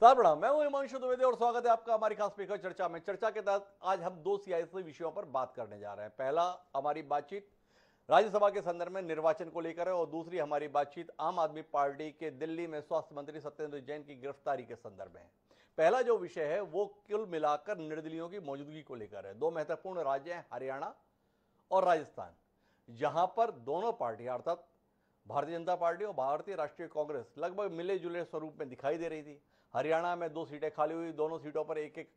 साहब प्रणाम, मैं हूं हिमांशु द्विवेदी और स्वागत है आपका हमारी खास स्पीकर चर्चा में। चर्चा के तहत आज हम दो सियासी विषयों पर बात करने जा रहे हैं। पहला हमारी बातचीत राज्यसभा के संदर्भ में निर्वाचन को लेकर है और दूसरी हमारी बातचीत आम आदमी पार्टी के दिल्ली में स्वास्थ्य मंत्री सत्येंद्र जैन की गिरफ्तारी के संदर्भ में है। पहला जो विषय है वो कुल मिलाकर निर्दलीयों की मौजूदगी को लेकर है। दो महत्वपूर्ण राज्य हैं हरियाणा और राजस्थान, जहां पर दोनों पार्टियां अर्थात भारतीय जनता पार्टी और भारतीय राष्ट्रीय कांग्रेस लगभग मिले जुले स्वरूप में दिखाई दे रही थी। हरियाणा में 2 सीटें खाली हुई, दोनों सीटों पर एक एक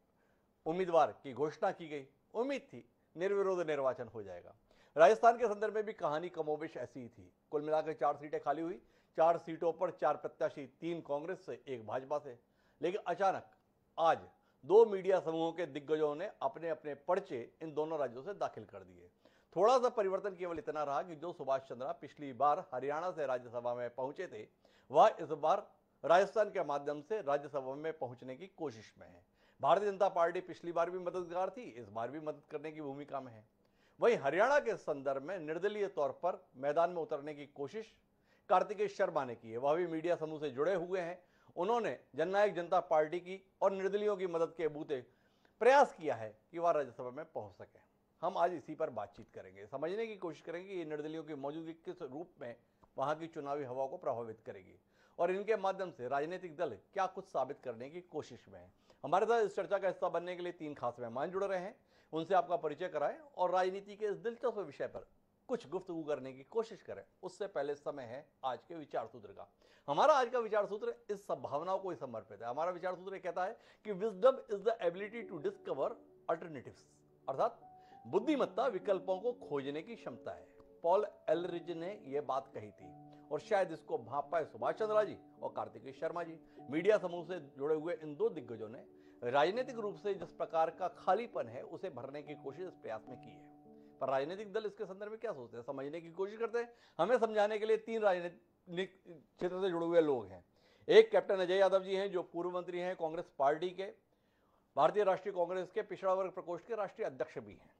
उम्मीदवार की घोषणा की गई। उम्मीद थी निर्विरोध निर्वाचन हो जाएगा। राजस्थान के संदर्भ में भी कहानी कमोबेश ऐसी ही थी। कुल मिलाकर 4 सीटें खाली हुई, 4 सीटों पर 4 प्रत्याशी, 3 कांग्रेस से, 1 भाजपा से। लेकिन अचानक आज 2 मीडिया समूहों के दिग्गजों ने अपने अपने पर्चे इन दोनों राज्यों से दाखिल कर दिए। थोड़ा सा परिवर्तन केवल इतना रहा कि जो सुभाष चंद्रा पिछली बार हरियाणा से राज्यसभा में पहुंचे थे, वह इस बार राजस्थान के माध्यम से राज्यसभा में पहुंचने की कोशिश में है। भारतीय जनता पार्टी पिछली बार भी मददगार थी, इस बार भी मदद करने की भूमिका में है। वहीं हरियाणा के संदर्भ में निर्दलीय तौर पर मैदान में उतरने की कोशिश कार्तिकेय शर्मा ने की है। वह भी मीडिया समूह से जुड़े हुए हैं। उन्होंने जननायक जनता पार्टी की और निर्दलीयों की मदद के बूते प्रयास किया है कि वह राज्यसभा में पहुंच सके। हम आज इसी पर बातचीत करेंगे, समझने की कोशिश करेंगे कि ये निर्दलीयों की मौजूदगी किस रूप में वहां की चुनावी हवा को प्रभावित करेगी और इनके माध्यम से राजनीतिक दल क्या कुछ साबित करने की कोशिश में है। हमारे साथ इस चर्चा का हिस्सा बनने के लिए 3 खास मेहमान जुड़ रहे हैं। उनसे आपका परिचय कराएं और राजनीति के इस दिलचस्प विषय पर कुछ गुफ्तगू करने की कोशिश करें। उससे पहले समय है आज के विचार सूत्र का। हमारा आज का विचार सूत्र इस संभावनाओं को ही समर्पित है। हमारा विचार सूत्र कहता है कि wisdom is the ability to discover alternatives, अर्थात बुद्धिमत्ता विकल्पों को खोजने की क्षमता है। पॉल एलरिज ने यह बात कही थी और शायद इसको भाप पाए सुभाष चंद्रा जी और कार्तिकेय शर्मा जी। मीडिया समूह से जुड़े हुए इन 2 दिग्गजों ने राजनीतिक रूप से जिस प्रकार का खालीपन है उसे भरने की कोशिश इस प्रयास में की है। पर राजनीतिक दल इसके संदर्भ में क्या सोचते हैं, समझने की कोशिश करते हैं। हमें समझाने के लिए 3 राजनीतिक क्षेत्र से जुड़े हुए लोग हैं। एक कैप्टन अजय यादव जी हैं, जो पूर्व मंत्री हैं कांग्रेस पार्टी के, भारतीय राष्ट्रीय कांग्रेस के पिछड़ा वर्ग प्रकोष्ठ के राष्ट्रीय अध्यक्ष भी हैं।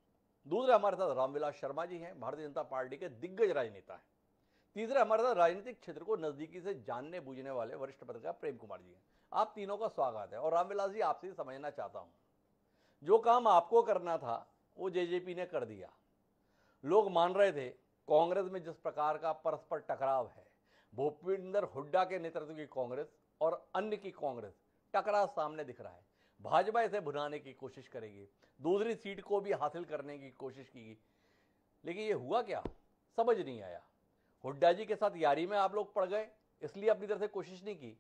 दूसरे हमारे साथ रामविलास शर्मा जी हैं, भारतीय जनता पार्टी के दिग्गज राजनेता हैं। तीसरे हमारे साथ राजनीतिक क्षेत्र को नजदीकी से जानने बूझने वाले वरिष्ठ पत्रकार प्रेम कुमार जी हैं। आप तीनों का स्वागत है। और रामविलास जी, आपसे समझना चाहता हूं, जो काम आपको करना था वो जेजेपी ने कर दिया। लोग मान रहे थे कांग्रेस में जिस प्रकार का परस्पर टकराव है, भूपेंद्र हुड्डा के नेतृत्व की कांग्रेस और अन्य की कांग्रेस, टकराव सामने दिख रहा है। भाजपा इसे भुनाने की कोशिश करेगी, दूसरी सीट को भी हासिल करने की कोशिश की, लेकिन ये हुआ क्या समझ नहीं आया। हुड्डा जी के साथ यारी में आप लोग पड़ गए, इसलिए अपनी तरफ से कोशिश नहीं की,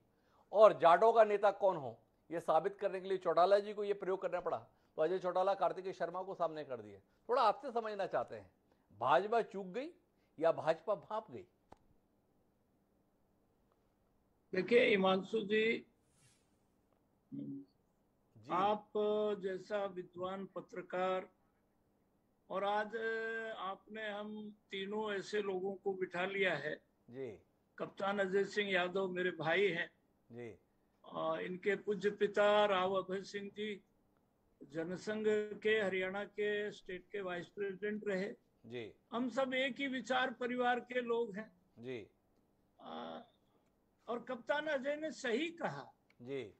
और जाटों का नेता कौन हो यह साबित करने के लिए चौटाला जी को यह प्रयोग करना पड़ा, तो अजय चौटाला कार्तिकेय शर्मा को सामने कर दिए। थोड़ा आपसे समझना चाहते हैं, भाजपा चूक गई या भाजपा भाप गई? देखिए हिमांशु जी, आप जैसा विद्वान पत्रकार, और आज आपने हम तीनों ऐसे लोगों को बिठा लिया है जी। कप्तान अजय सिंह यादव मेरे भाई हैं जी। इनके पूज्य पिता राव अभय सिंह जी जनसंघ के हरियाणा के स्टेट के वाइस प्रेसिडेंट रहे। जी। हम सब एक ही विचार परिवार के लोग हैं। जी। और कप्तान अजय ने सही कहा। जी।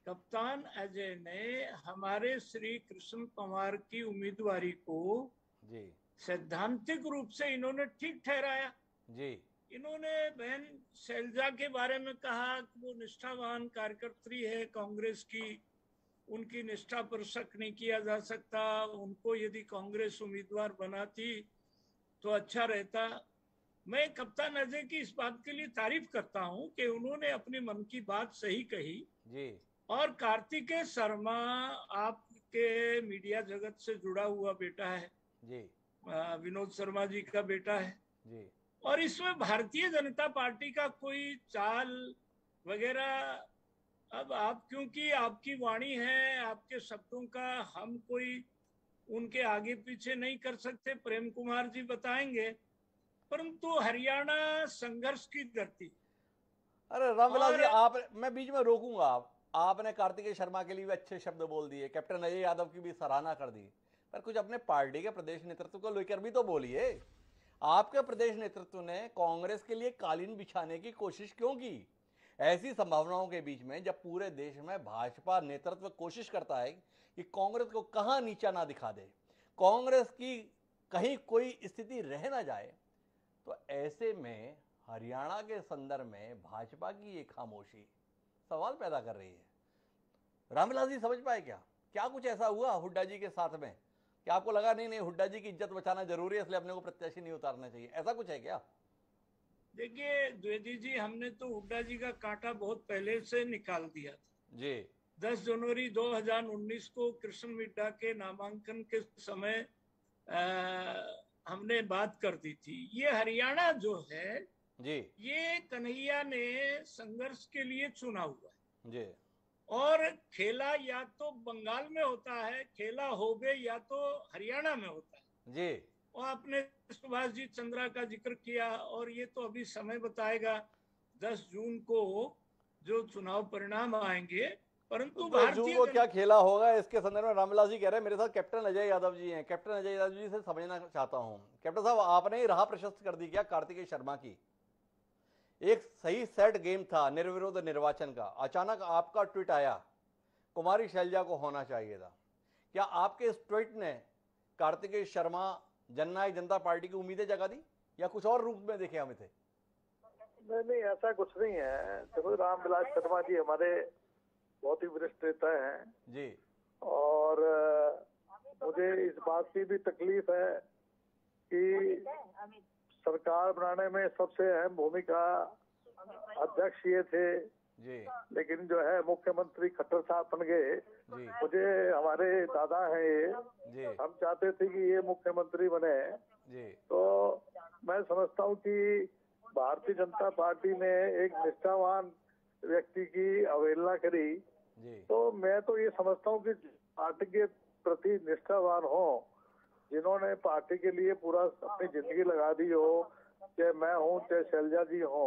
कप्तान अजय ने हमारे श्री कृष्ण पंवार की उम्मीदवारी को जी सैद्धांतिक रूप से इन्होंने ठीक ठहराया। जी। इन्होंने बहन शैलजा के बारे में कहा कि वो निष्ठावान कार्यकर्त्री है कांग्रेस की, उनकी निष्ठा पर शक नहीं किया जा सकता, उनको यदि कांग्रेस उम्मीदवार बनाती तो अच्छा रहता। मैं कप्तान अजय की इस बात के लिए तारीफ करता हूं कि उन्होंने अपने मन की बात सही कही जी। और कार्तिकेय शर्मा आपके मीडिया जगत से जुड़ा हुआ बेटा है जी। विनोद शर्मा जी का बेटा है जी। और इसमें भारतीय जनता पार्टी का कोई चाल वगैरह, अब आप क्योंकि आपकी वाणी है, आपके शब्दों का हम कोई उनके आगे पीछे नहीं कर सकते, प्रेम कुमार जी बताएंगे, परंतु हरियाणा संघर्ष की धरती। अरे रामविलास जी, और आप, मैं बीच में रोकूंगा। आपने कार्तिकेय शर्मा के लिए भी अच्छे शब्द बोल दिए, कैप्टन अजय यादव की भी सराहना कर दी, पर कुछ अपने पार्टी के प्रदेश नेतृत्व को लेकर भी तो बोलिए। आपके प्रदेश नेतृत्व ने कांग्रेस के लिए कालीन बिछाने की कोशिश क्यों की? ऐसी संभावनाओं के बीच में जब पूरे देश में भाजपा नेतृत्व कोशिश करता है कि कांग्रेस को कहां नीचा ना दिखा दे, कांग्रेस की कहीं कोई स्थिति रह ना जाए, तो ऐसे में हरियाणा के संदर्भ में भाजपा की ये खामोशी सवाल पैदा कर रही है। रामविलास जी समझ पाए क्या? क्या कुछ ऐसा हुआ हुड्डा जी के साथ में कि आपको लगा नहीं नहीं हुड्डा जी की इज्जत बचाना जरूरी है इसलिए अपने को प्रत्याशी नहीं उतारना चाहिए, ऐसा कुछ है क्या? देखिए द्विवेदी जी, हमने तो हुड्डा जी का कांटा बहुत पहले से निकाल दिया था जी 10 जनवरी 2019 को कृष्ण मिड्ढा के नामांकन के समय हमने बात कर दी थी। ये हरियाणा जो है जी ये कन्हैया ने संघर्ष के लिए चुना हुआ है, जी और खेला या तो बंगाल में होता है, खेला हो गए या तो हरियाणा में होता है। जी और आपने सुभाष जी चंद्रा का जिक्र किया, और ये तो अभी समय बताएगा 10 जून को जो चुनाव परिणाम आएंगे। परंतु 10 जून भारतीय को क्या खेला होगा इसके संदर्भ में रामविलास जी कह रहे हैं, मेरे साथ कैप्टन अजय यादव जी हैं। कैप्टन अजय यादव जी से समझना चाहता हूं, कैप्टन साहब आपने ही राह प्रशस्त कर दी क्या कार्तिकेय शर्मा की? एक सही सेट गेम था निर्विरोध निर्वाचन का, अचानक आपका ट्वीट आया कुमारी शैलजा को होना चाहिए था। क्या आपके इस ट्वीट ने कार्तिकेय शर्मा जननायक जनता पार्टी की उम्मीदें जगा दी या कुछ और रूप में देखे हमें थे? नहीं नहीं, ऐसा कुछ नहीं है। देखो, रामविलास शर्मा जी हमारे बहुत ही वरिष्ठ नेता हैं जी और मुझे इस बात की भी तकलीफ है कि सरकार बनाने में सबसे अहम भूमिका अध्यक्ष ये थे, जी लेकिन जो है मुख्यमंत्री खट्टर साहब बन गए। जी मुझे हमारे दादा हैं ये, जी हम चाहते थे कि ये मुख्यमंत्री बने। जी तो मैं समझता हूँ कि भारतीय जनता पार्टी ने एक निष्ठावान व्यक्ति की अवहेलना करी। जी तो मैं तो ये समझता हूँ कि पार्टी के प्रति निष्ठावान हो, जिन्होंने पार्टी के लिए पूरा अपनी जिंदगी लगा दी हो, चाहे मैं हूँ चाहे शैलजा जी हो।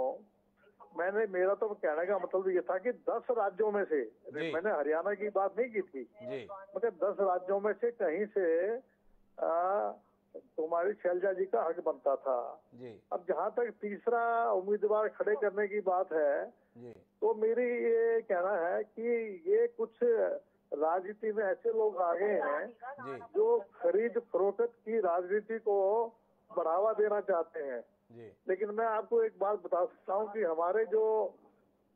मेरा तो कहने का मतलब ये था कि 10 राज्यों में से, मैंने हरियाणा की बात नहीं की थी, जी मगर 10 राज्यों में से कहीं से कुमारी शैलजा जी का हक बनता था। जी अब जहाँ तक तीसरा उम्मीदवार खड़े करने की बात है, जी तो मेरी ये कहना है कि ये कुछ राजनीति में ऐसे लोग आ गए हैं जी जो खरीद फरोख्त की राजनीति को बढ़ावा देना चाहते हैं। जी लेकिन मैं आपको एक बात बता सकता हूँ कि हमारे जो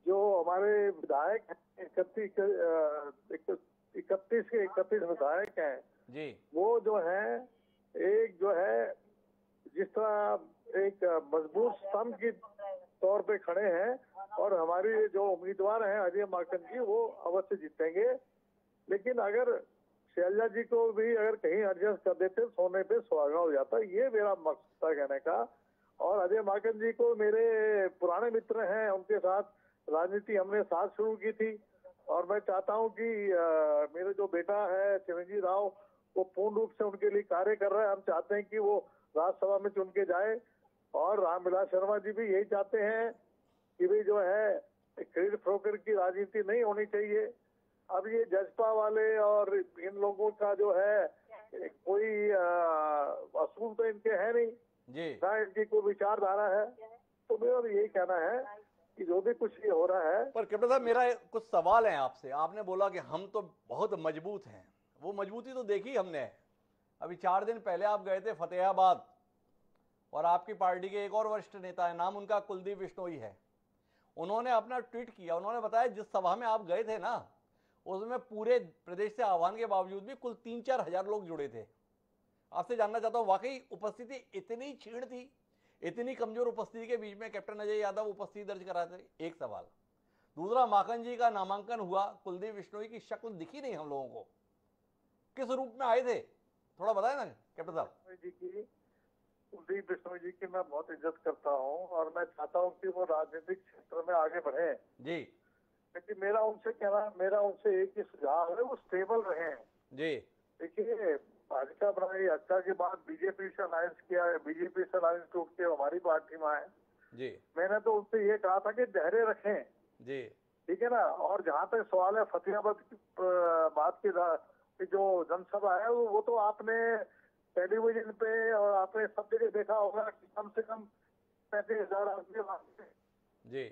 जो हमारे विधायक हैं, 31 विधायक हैं, जी वो जो है एक जो है जिस तरह एक मजबूत स्तंभ की तौर पे खड़े हैं, और हमारी जो उम्मीदवार हैं अजय माकन जी, वो अवश्य जीतेंगे। लेकिन अगर शैलजा जी को भी अगर कहीं एडजस्ट कर देते, सोने पे सुहागा हो जाता, ये मेरा मकसद था कहने का। और अजय माकन जी को मेरे पुराने मित्र हैं, उनके साथ राजनीति हमने साथ शुरू की थी, और मैं चाहता हूं कि मेरे जो बेटा है चिरंजीव राव, वो पूर्ण रूप से उनके लिए कार्य कर रहे हैं। हम चाहते हैं कि वो राज्यसभा में चुन के जाए, और रामविलास शर्मा जी भी यही चाहते हैं कि भी जो है खरीद फरोख्त की राजनीति नहीं होनी चाहिए। अब ये जजपा वाले और इन लोगों का जो है कोई असूल तो इनके है नहीं, जी ना इनकी कोई विचारधारा है। तो मेरा तो यही कहना है कि जो भी कुछ ये हो रहा है। पर कैप्टन साहब मेरा कुछ सवाल है आपसे। आपने बोला कि हम तो बहुत मजबूत हैं, वो मजबूती तो देखी हमने। अभी 4 दिन पहले आप गए थे फतेहाबाद, और आपकी पार्टी के एक और वरिष्ठ नेता है, नाम उनका कुलदीप बिश्नोई है, उन्होंने अपना ट्वीट किया। उन्होंने बताया जिस सभा में आप गए थे ना, उसमें पूरे प्रदेश से आह्वान के बावजूद भी कुल 3-4 हजार लोग जुड़े थे। आपसे जानना चाहता हूं, वाकई उपस्थिति इतनी क्षीण थी, इतनी कमजोर उपस्थिति के बीच में कैप्टन अजय यादव उपस्थिति दर्ज कराते? एक सवाल। दूसरा, माखन जी का नामांकन हुआ, कुलदीप बिश्नोई की शक्ल दिखी नहीं हम लोगों को, किस रूप में आए थे, थोड़ा बताए ना कैप्टन साहब। कुलदीप बिश्नोई जी की मैं बहुत इज्जत करता हूँ, और मैं चाहता हूँ कि वो राजनीतिक क्षेत्र में आगे बढ़े जी। लेकिन मेरा उनसे एक ही सुझाव है, वो स्टेबल रहे जी। देखिए, भाजपा बनाई, हत्या के बाद बीजेपी से अलायंस किया, बीजेपी से अलायंस टूट के हमारी पार्टी में आए जी। मैंने तो उनसे ये कहा था कि धैर्य रखें जी। ठीक है ना। और जहाँ तक सवाल है फतेहाबाद की बात की जो जनसभा है, वो तो आपने टेलीविजन पे और आपने सब जगह देखा होगा कि कम से कम 35,000 आदमी। जी।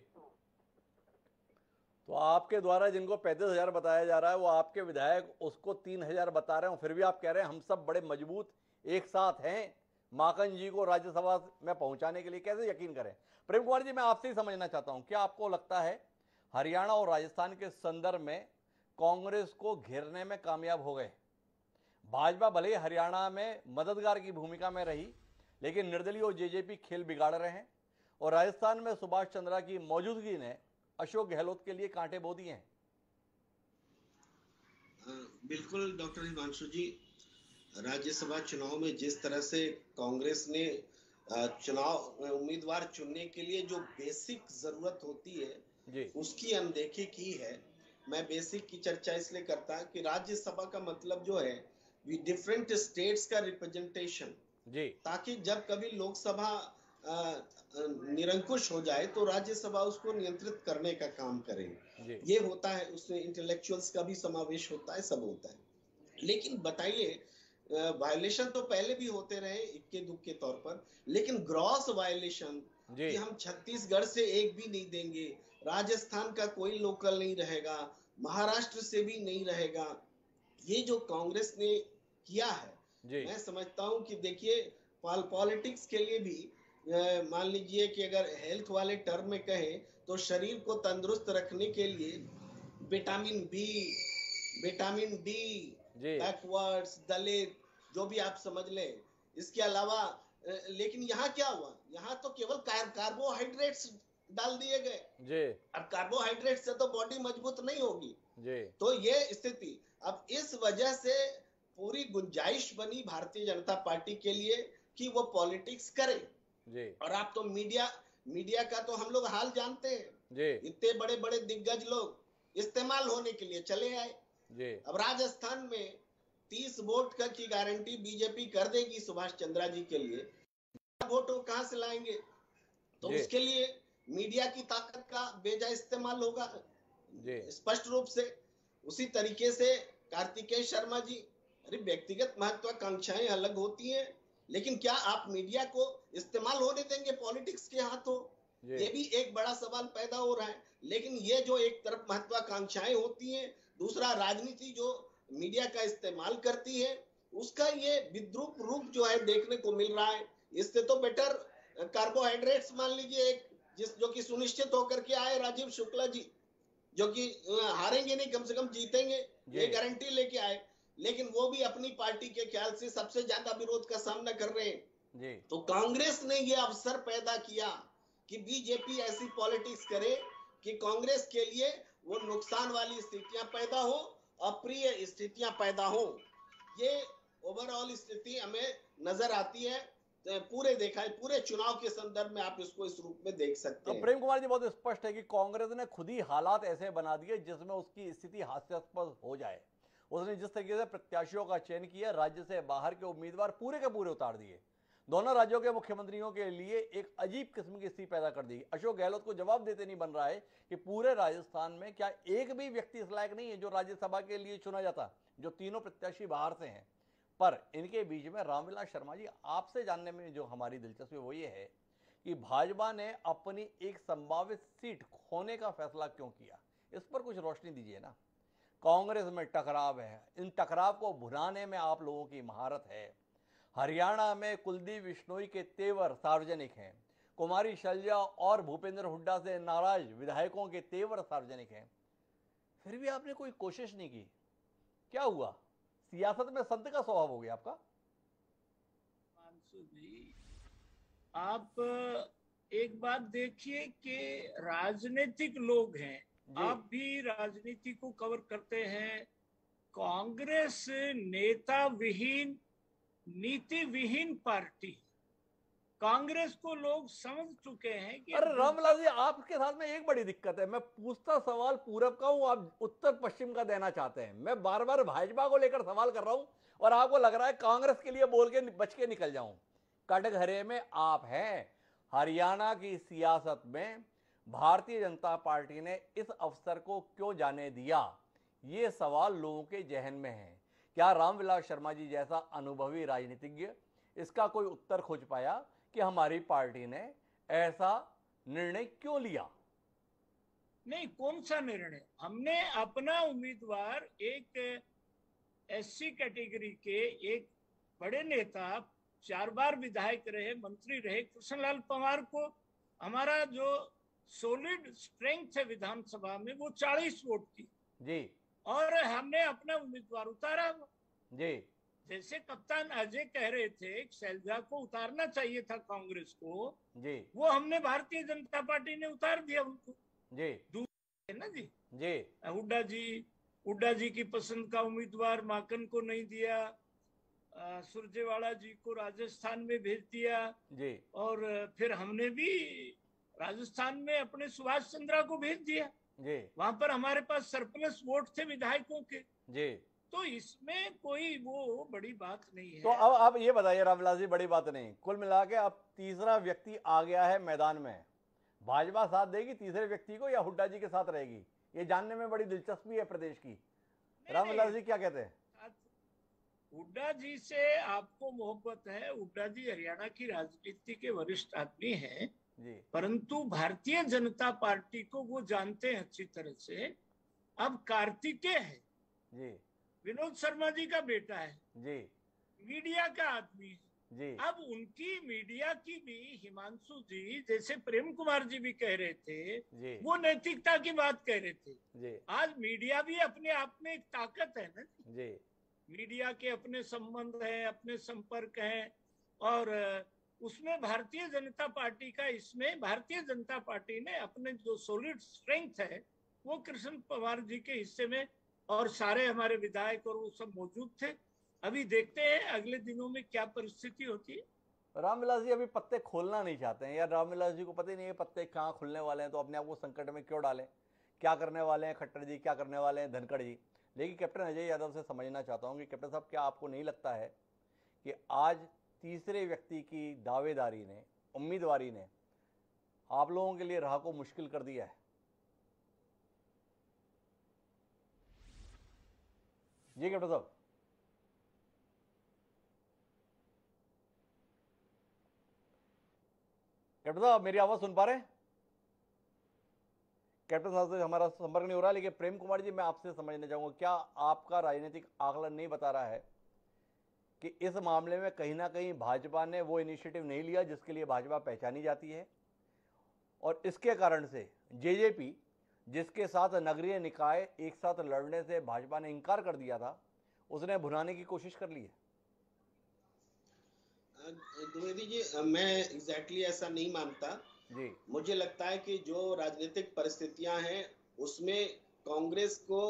तो आपके द्वारा जिनको 35,000 बताया जा रहा है वो आपके विधायक उसको 3,000 बता रहे हो, फिर भी आप कह रहे हैं हम सब बड़े मजबूत एक साथ हैं माकन जी को राज्यसभा में पहुंचाने के लिए। कैसे यकीन करें? प्रेम कुमार जी, मैं आपसे ही समझना चाहता हूं, क्या आपको लगता है हरियाणा और राजस्थान के संदर्भ में कांग्रेस को घेरने में कामयाब हो गए? भाजपा भले ही हरियाणा में मददगार की भूमिका में रही, लेकिन निर्दलीय और जेजेपी खेल बिगाड़ रहे हैं, और राजस्थान में सुभाष चंद्रा की मौजूदगी ने अशोक गहलोत के लिए कांटे बो दिए हैं। बिल्कुल डॉक्टर हिमांशु जी, राज्यसभा चुनाव में जिस तरह से कांग्रेस ने चुनाव उम्मीदवार चुनने के लिए जो बेसिक जरूरत होती है जी उसकी अनदेखी की है। मैं बेसिक की चर्चा इसलिए करता कि राज्यसभा का मतलब जो है डिफरेंट स्टेट्स का रिप्रेजेंटेशन, जी ताकि जब कभी लोकसभा निरंकुश हो जाए तो राज्यसभा उसको नियंत्रित करने का काम करे। जी ये होता है, उसमें इंटेलेक्चुअल्स का भी समावेश होता है, सब होता है। लेकिन बताइए, वायलेशन तो पहले भी होते रहे इक्के दुक्के तौर पर, लेकिन ग्रॉस वायलेशन जी कि हम छत्तीसगढ़ से एक भी नहीं देंगे, राजस्थान का कोई लोकल नहीं रहेगा, महाराष्ट्र से भी नहीं रहेगा, ये जो कांग्रेस ने किया है, जी मैं समझता हूं कि देखिए पॉलिटिक्स के लिए भी मान लीजिए कि अगर हेल्थ वाले टर्म में कहें तो शरीर को तंदुरुस्त रखने के लिए विटामिन बी, विटामिन डी, जी बैकवर्ड्स, दलित, जो भी आप समझ लें, इसके अलावा लेकिन यहाँ क्या हुआ, यहाँ तो केवल कार्बोहाइड्रेट्स डाल दिए गए। जी अब कार्बोहाइड्रेट से तो बॉडी मजबूत नहीं होगी। जी तो ये स्थिति, अब इस वजह से पूरी गुंजाइश बनी भारतीय जनता पार्टी के लिए कि वो पॉलिटिक्स करे। जी और आप तो मीडिया का तो हम लोग हाल जानते हैं, जी इतने बड़े बड़े दिग्गज लोग इस्तेमाल होने के लिए चले आए। जी अब राजस्थान में 30 वोट का की गारंटी बीजेपी कर देगी सुभाष चंद्रा जी के लिए, वोट वो कहां से लाएंगे? तो जी उसके लिए मीडिया की ताकत का बेजा इस्तेमाल होगा जी स्पष्ट रूप से। उसी तरीके से कार्तिकेय शर्मा जी, अरे व्यक्तिगत महत्वाकांक्षाएं अलग होती हैं, लेकिन क्या आप मीडिया को इस्तेमाल होने देंगे पॉलिटिक्स के हाथों? ये भी एक बड़ा सवाल पैदा हो रहा है। लेकिन ये जो एक तरफ महत्वाकांक्षाएं होती हैं, दूसरा राजनीति जो मीडिया का इस्तेमाल करती है, उसका ये विद्रूप रूप जो है देखने को मिल रहा है। इससे तो बेटर कार्बोहाइड्रेट्स मान लीजिए एक जो कि सुनिश्चित होकर के आए राजीव शुक्ला जी, जो कि हारेंगे नहीं, कम से कम जीतेंगे, ये गारंटी लेके आए, लेकिन वो भी अपनी पार्टी के ख्याल से सबसे ज्यादा विरोध का सामना कर रहे हैं जी। तो कांग्रेस ने ये अवसर पैदा किया कि बीजेपी ऐसी पॉलिटिक्स करे कि कांग्रेस के लिए वो नुकसान वाली स्थितियां पैदा हो, अप्रिय स्थितियां पैदा हो। ये ओवरऑल स्थिति हमें नजर आती है, पूरे चुनाव के संदर्भ में आप इसको इस रूप में देख सकते हैं। प्रेम कुमार जी, बहुत स्पष्ट है कि कांग्रेस ने खुद ही हालात ऐसे बना दिए जिसमें उसकी स्थिति हास्यास्पद हो जाए। उसने जिस तरीके से प्रत्याशियों का चयन किया, राज्य से बाहर के उम्मीदवार पूरे के पूरे उतार दिए, दोनों राज्यों के मुख्यमंत्रियों के लिए एक अजीब किस्म की स्थिति पैदा कर दी। अशोक गहलोत को जवाब देते नहीं बन रहा है कि पूरे राजस्थान में क्या एक भी व्यक्ति इस लायक नहीं है जो राज्यसभा के लिए चुना जाता, जो तीनों प्रत्याशी बाहर से हैं। पर इनके बीच में रामविलास शर्मा जी, आपसे जानने में जो हमारी दिलचस्पी वो ये है कि भाजपा ने अपनी एक संभावित सीट खोने का फैसला क्यों किया, इस पर कुछ रोशनी दीजिए ना। कांग्रेस में टकराव है, इन टकराव को भुनाने में आप लोगों की महारत है। हरियाणा में कुलदीप बिश्नोई के तेवर सार्वजनिक हैं, कुमारी शैलजा और भूपेंद्र हुड्डा से नाराज विधायकों के तेवर सार्वजनिक हैं, फिर भी आपने कोई कोशिश नहीं की। क्या हुआ? सियासत में संत का स्वभाव हो गया आपका? मानसू जी, आप एक बात देखिए कि राजनीतिक लोग हैं, आप भी राजनीति को कवर करते हैं। कांग्रेस नेता विहीन, नीति विहीन पार्टी, कांग्रेस को लोग समझ चुके हैं कि अरे रामविलास जी, आपके साथ में एक बड़ी दिक्कत है। मैं पूछता सवाल पूरब का हूं, आप उत्तर पश्चिम का देना चाहते हैं। मैं बार बार भाजपा को लेकर सवाल कर रहा हूं और आपको लग रहा है कांग्रेस के लिए बोल के बच के निकल जाऊं। कटघरे में आप हैं। हरियाणा की सियासत में भारतीय जनता पार्टी ने इस अवसर को क्यों जाने दिया, ये सवाल लोगों के जहन में है। क्या रामविलास शर्मा जी जैसा अनुभवी राजनीतिज्ञ इसका कोई उत्तर खोज पाया कि हमारी पार्टी ने ऐसा निर्णय क्यों लिया? नहीं, कौन सा निर्णय? हमने अपना उम्मीदवार एक एससी कैटेगरी के एक बड़े नेता, 4 बार विधायक रहे, मंत्री रहे, कृष्णलाल पंवार को, हमारा जो सॉलिड स्ट्रेंथ है विधानसभा में वो 40 वोट की जी और हमने अपना उम्मीदवार उतारा। जी जैसे कप्तान अजय कह रहे थे शैलजा को उतारना चाहिए था कांग्रेस को, जी वो हमने भारतीय जनता पार्टी ने उतार दिया उनको। जी है ना जी। जी हुड्डा जी की पसंद का उम्मीदवार माकन को नहीं दिया, सुरजेवाला जी को राजस्थान में भेज दिया जी और फिर हमने भी राजस्थान में अपने सुभाष चंद्रा को भेज दिया। जी वहां पर हमारे पास सरप्लस वोट थे विधायकों के, जी। तो इसमें कोई वो बड़ी बात नहीं है। तो अब आप ये बताइए रामविलास जी, बड़ी बात नहीं, कुल मिला के अब तीसरा व्यक्ति आ गया है मैदान में, भाजपा साथ देगी तीसरे व्यक्ति को या हुड्डा जी के साथ रहेगी? ये जानने में बड़ी दिलचस्पी है प्रदेश की। रामविलास जी क्या कहते हैं? हुड्डा जी से आपको मोहब्बत है, हुड्डा जी हरियाणा की राजनीति के वरिष्ठ आदमी हैं जी परंतु भारतीय जनता पार्टी को वो जानते हैं अच्छी तरह से। अब कार्तिकेय है जी विनोद शर्मा जी का बेटा है जी मीडिया का आदमी है जी अब उनकी मीडिया की भी हिमांशु जी जैसे प्रेम कुमार जी भी कह रहे थे जी वो नैतिकता की बात कह रहे थे। जी आज मीडिया भी अपने आप में एक ताकत है ना, जी मीडिया के अपने संबंध हैं, अपने संपर्क हैं और उसमें भारतीय जनता पार्टी का, इसमें भारतीय जनता पार्टी ने अपने जो सॉलिड स्ट्रेंथ है वो कृष्ण पवार जी के हिस्से में और सारे हमारे विधायक और वो सब मौजूद थे। अभी देखते हैं अगले दिनों में क्या परिस्थिति होती है। रामविलास जी अभी पत्ते खोलना नहीं चाहते हैं यार, रामविलास जी को पता ही नहीं है पत्ते कहाँ खुलने वाले हैं, तो अपने आप को संकट में क्यों डालें? क्या करने वाले हैं खट्टर जी, क्या करने वाले हैं धनखड़ जी? लेकिन कैप्टन अजय यादव से समझना चाहता हूँ कि कैप्टन साहब क्या आपको नहीं लगता है कि आज तीसरे व्यक्ति की दावेदारी ने, उम्मीदवारी ने आप लोगों के लिए राह को मुश्किल कर दिया है? जी कैप्टन साहब। कैप्टन साहब मेरी आवाज सुन पा रहे हैं? कैप्टन साहब से हमारा संपर्क नहीं हो रहा, लेकिन प्रेम कुमार जी मैं आपसे समझना चाहूंगा, क्या आपका राजनीतिक आकलन नहीं बता रहा है कि इस मामले में कहीं ना कहीं भाजपा ने वो इनिशिएटिव नहीं लिया जिसके लिए भाजपा पहचानी जाती है, और इसके कारण से जेजेपी जिसके साथ नगरीय निकाय एक साथ लड़ने से भाजपा ने इंकार कर दिया था, उसने भुनाने की कोशिश कर ली है? द्विवेदी जी, मैं एग्जैक्टली ऐसा नहीं मानता जी। मुझे लगता है कि जो राजनीतिक परिस्थितियां हैं उसमें कांग्रेस को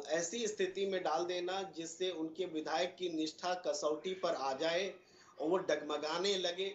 ऐसी स्थिति में डाल देना जिससे उनके विधायक की निष्ठा कसौटी पर आ जाए और वो डगमगाने लगे,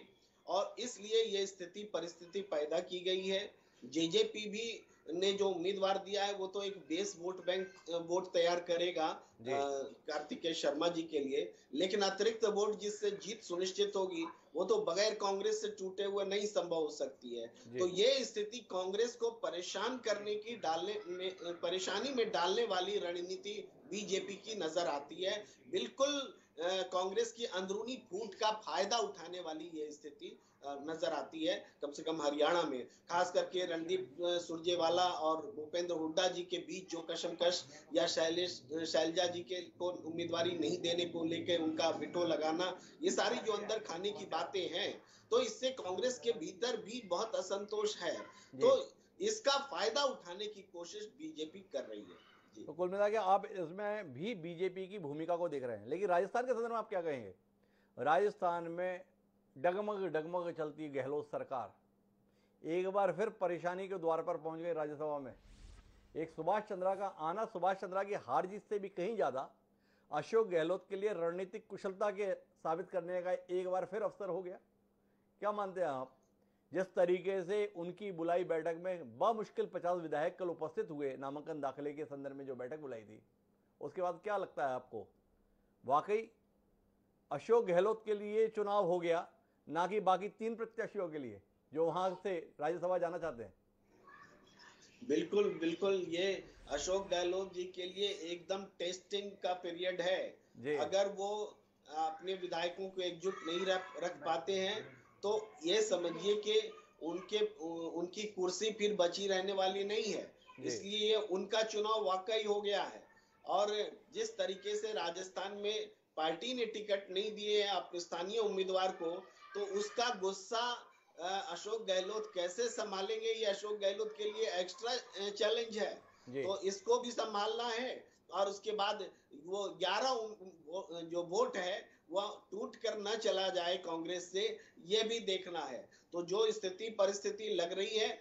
और इसलिए ये स्थिति परिस्थिति पैदा की गई है। जेजेपी भी ने जो उम्मीदवार दिया है वो तो एक बेस वोट बैंक वोट तैयार करेगा कार्तिकेय शर्मा जी के लिए, लेकिन अतिरिक्त वोट जिससे जीत सुनिश्चित होगी वो तो बगैर कांग्रेस से टूटे हुए नहीं संभव हो सकती है। तो ये स्थिति कांग्रेस को परेशान करने की परेशानी में डालने वाली रणनीति बीजेपी की नजर आती है। बिल्कुल कांग्रेस की अंदरूनी फूट का फायदा उठाने वाली ये स्थिति नजर आती है, कम से कम हरियाणा में। खास करके रणदीप सुरजेवाला और भूपेंद्र हुड्डा जी के बीच जो कशमकश या शैलजा जी के को उम्मीदवारी नहीं देने को लेकर उनका विटो लगाना, ये सारी जो अंदर खाने की बातें हैं, तो इससे कांग्रेस के भीतर भी बहुत असंतोष है। तो इसका फायदा उठाने की कोशिश बीजेपी कर रही है। तो कुल मिला के आप इसमें भी बीजेपी की भूमिका को देख रहे हैं, लेकिन राजस्थान के संदर्भ में आप क्या कहेंगे? राजस्थान में डगमग डगमग चलती गहलोत सरकार एक बार फिर परेशानी के द्वार पर पहुंच गई राज्यसभा में। एक सुभाष चंद्रा का आना, सुभाष चंद्रा की हार जीत से भी कहीं ज्यादा अशोक गहलोत के लिए रणनीतिक कुशलता के साबित करने का एक बार फिर अवसर हो गया। क्या मानते हैं आप? जिस तरीके से उनकी बुलाई बैठक में बमुश्किल 50 विधायक कल उपस्थित हुए नामांकन दाखिले के संदर्भ में जो बैठक बुलाई थी, उसके बाद क्या लगता है आपको, वाकई अशोक गहलोत के लिए चुनाव हो गया, ना कि बाकी 3 प्रत्याशियों के लिए जो वहां से राज्यसभा जाना चाहते हैं? बिल्कुल बिल्कुल, ये अशोक गहलोत जी के लिए एकदम टेस्टिंग का पीरियड है। अगर वो अपने विधायकों को एकजुट नहीं रख पाते हैं तो ये समझिए कि उनकी कुर्सी फिर बची रहने वाली नहीं है। इसलिए उनका चुनाव वाकई हो गया है। और जिस तरीके से राजस्थान में पार्टी ने टिकट नहीं दिए अपने स्थानीय उम्मीदवार को, तो उसका गुस्सा अशोक गहलोत कैसे संभालेंगे, ये अशोक गहलोत के लिए एक्स्ट्रा चैलेंज है। तो इसको भी संभालना है। और उसके बाद वो 11 जो वोट है वह टूट कर न चला जाए कांग्रेस से, ये भी देखना है। तो जो स्थिति परिस्थिति लग रही है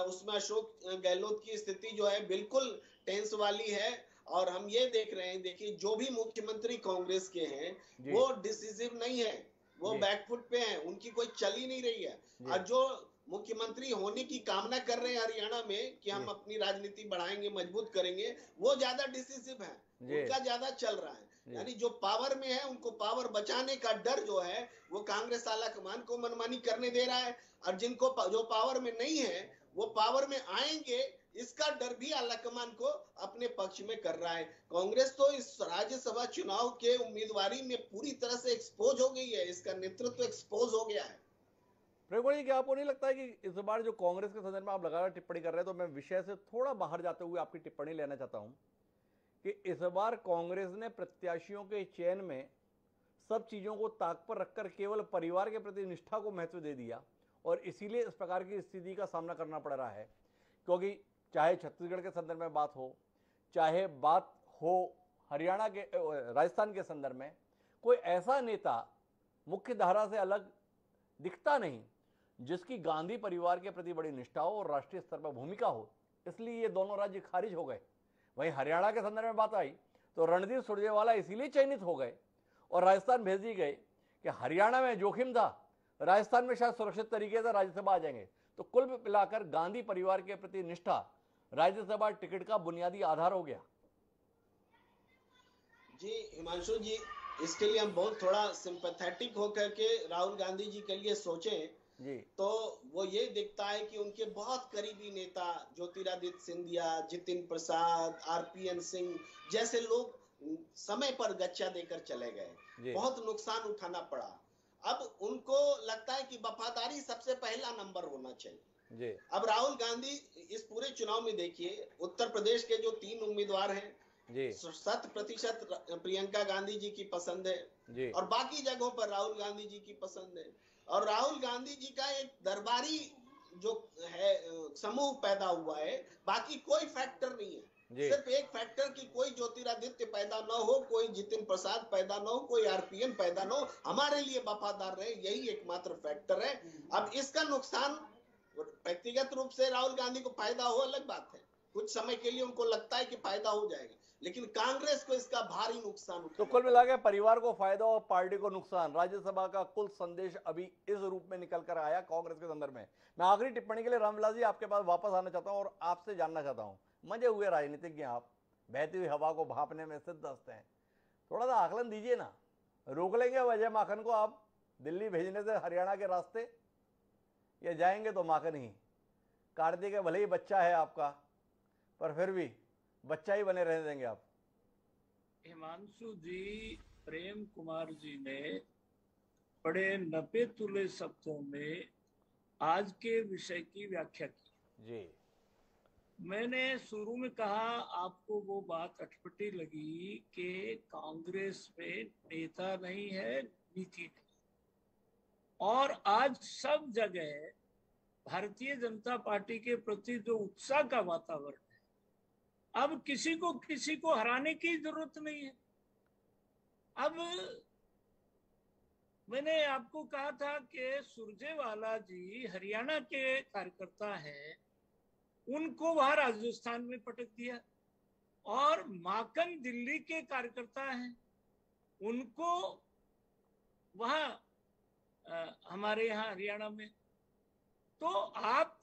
उसमें अशोक गहलोत की स्थिति जो है बिल्कुल टेंस वाली है। और हम ये देख रहे हैं, देखिए जो भी मुख्यमंत्री कांग्रेस के हैं वो डिसिसिव नहीं है, वो बैकफुट पे हैं, उनकी कोई चल ही नहीं रही है। और जो मुख्यमंत्री होने की कामना कर रहे हैं हरियाणा में कि हम अपनी राजनीति बढ़ाएंगे, मजबूत करेंगे, वो ज्यादा डिसिसिव है, उनका ज्यादा चल रहा है। यानी जो पावर में है उनको पावर बचाने का डर जो है वो कांग्रेस आला कमान को मनमानी करने दे रहा है। और जिनको जो पावर में नहीं है वो पावर में आएंगे, इसका डर भी आला कमान को अपने पक्ष में कर रहा है। कांग्रेस तो इस राज्यसभा चुनाव के उम्मीदवारी में पूरी तरह से एक्सपोज हो गई है, इसका नेतृत्व एक्सपोज हो गया है। प्रगोड़ जी, क्या आपको नहीं लगता है कि इस बार जो कांग्रेस के संदर्भ में आप लगातार टिप्पणी कर रहे हैं, तो मैं विषय से थोड़ा बाहर जाते हुए आपकी टिप्पणी लेना चाहता हूं कि इस बार कांग्रेस ने प्रत्याशियों के चयन में सब चीजों को ताक पर रखकर केवल परिवार के प्रति निष्ठा को महत्व दे दिया और इसीलिए इस प्रकार की स्थिति का सामना करना पड़ रहा है। क्योंकि चाहे छत्तीसगढ़ के संदर्भ में बात हो, चाहे बात हो हरियाणा के राजस्थान के संदर्भ में, कोई ऐसा नेता मुख्य धारा से अलग दिखता नहीं जिसकी गांधी परिवार के प्रति बड़ी निष्ठा हो और राष्ट्रीय स्तर पर भूमिका हो। इसलिए ये दोनों राज्य खारिज हो गए। वहीं हरियाणा के संदर्भ में बात आई तो रणदीप सुरजेवाला इसीलिए चयनित हो गए और राजस्थान भेज दिए गए कि हरियाणा में जोखिम था, राजस्थान में शायद सुरक्षित तरीके से राज्यसभा आ जाएंगे। तो कुल मिलाकर गांधी परिवार के प्रति निष्ठा राज्यसभा टिकट का बुनियादी आधार हो गया। जी हिमांशु जी, इसके लिए हम बहुत थोड़ा सिंपैथेटिक होकर के राहुल गांधी जी के लिए सोचें जी, तो वो ये दिखता है कि उनके बहुत करीबी नेता ज्योतिरादित्य सिंधिया, जितिन प्रसाद, आरपीएन सिंह जैसे लोग समय पर गच्चा देकर चले गए, बहुत नुकसान उठाना पड़ा। अब उनको लगता है कि वफादारी सबसे पहला नंबर होना चाहिए। अब राहुल गांधी इस पूरे चुनाव में देखिए, उत्तर प्रदेश के जो 3 उम्मीदवार हैं 100% प्रियंका गांधी जी की पसंद है और बाकी जगहों पर राहुल गांधी जी की पसंद है। और राहुल गांधी जी का एक दरबारी जो है समूह पैदा हुआ है, बाकी कोई फैक्टर नहीं है। सिर्फ एक फैक्टर कि कोई ज्योतिरादित्य पैदा न हो, कोई जितिन प्रसाद पैदा न हो, कोई आरपीएन पैदा न हो, हमारे लिए वफादार रहे, यही एकमात्र फैक्टर है। अब इसका नुकसान व्यक्तिगत रूप से राहुल गांधी को फायदा हो अलग बात है, कुछ समय के लिए उनको लगता है कि फायदा हो जाएगा, लेकिन कांग्रेस को इसका भारी नुकसान। तो कुल मिला के परिवार को फायदा और पार्टी को नुकसान, राज्यसभा का कुल संदेश अभी इस रूप में निकल कर आया कांग्रेस के संदर्भ में। मैं आखिरी टिप्पणी के लिए रामविलास जी आपके पास वापस आना चाहता हूं और आपसे जानना चाहता हूं, मजे हुए राजनीतिज्ञ आप, बहती हुई हवा को भांपने में सिद्धहस्त हैं, थोड़ा सा आकलन दीजिए ना। रोक लेंगे अजय माखन को आप दिल्ली भेजने से हरियाणा के रास्ते, या जाएंगे तो माखन ही? कार्तिक भले ही बच्चा है आपका, पर फिर भी बच्चा ही बने रहने देंगे आप? हिमांशु जी, प्रेम कुमार जी ने बड़े नपे तुले शब्दों में आज के विषय की व्याख्या की जी। मैंने शुरू में कहा, आपको वो बात अटपटी लगी कि कांग्रेस में नेता नहीं है, नीति नहीं, और आज सब जगह भारतीय जनता पार्टी के प्रति जो उत्साह का वातावरण है, अब किसी को हराने की जरूरत नहीं है। अब मैंने आपको कहा था कि सुरजेवाला जी हरियाणा के कार्यकर्ता हैं, उनको वहां राजस्थान में पटक दिया, और माकन दिल्ली के कार्यकर्ता हैं, उनको वहां हमारे यहाँ हरियाणा में। तो आप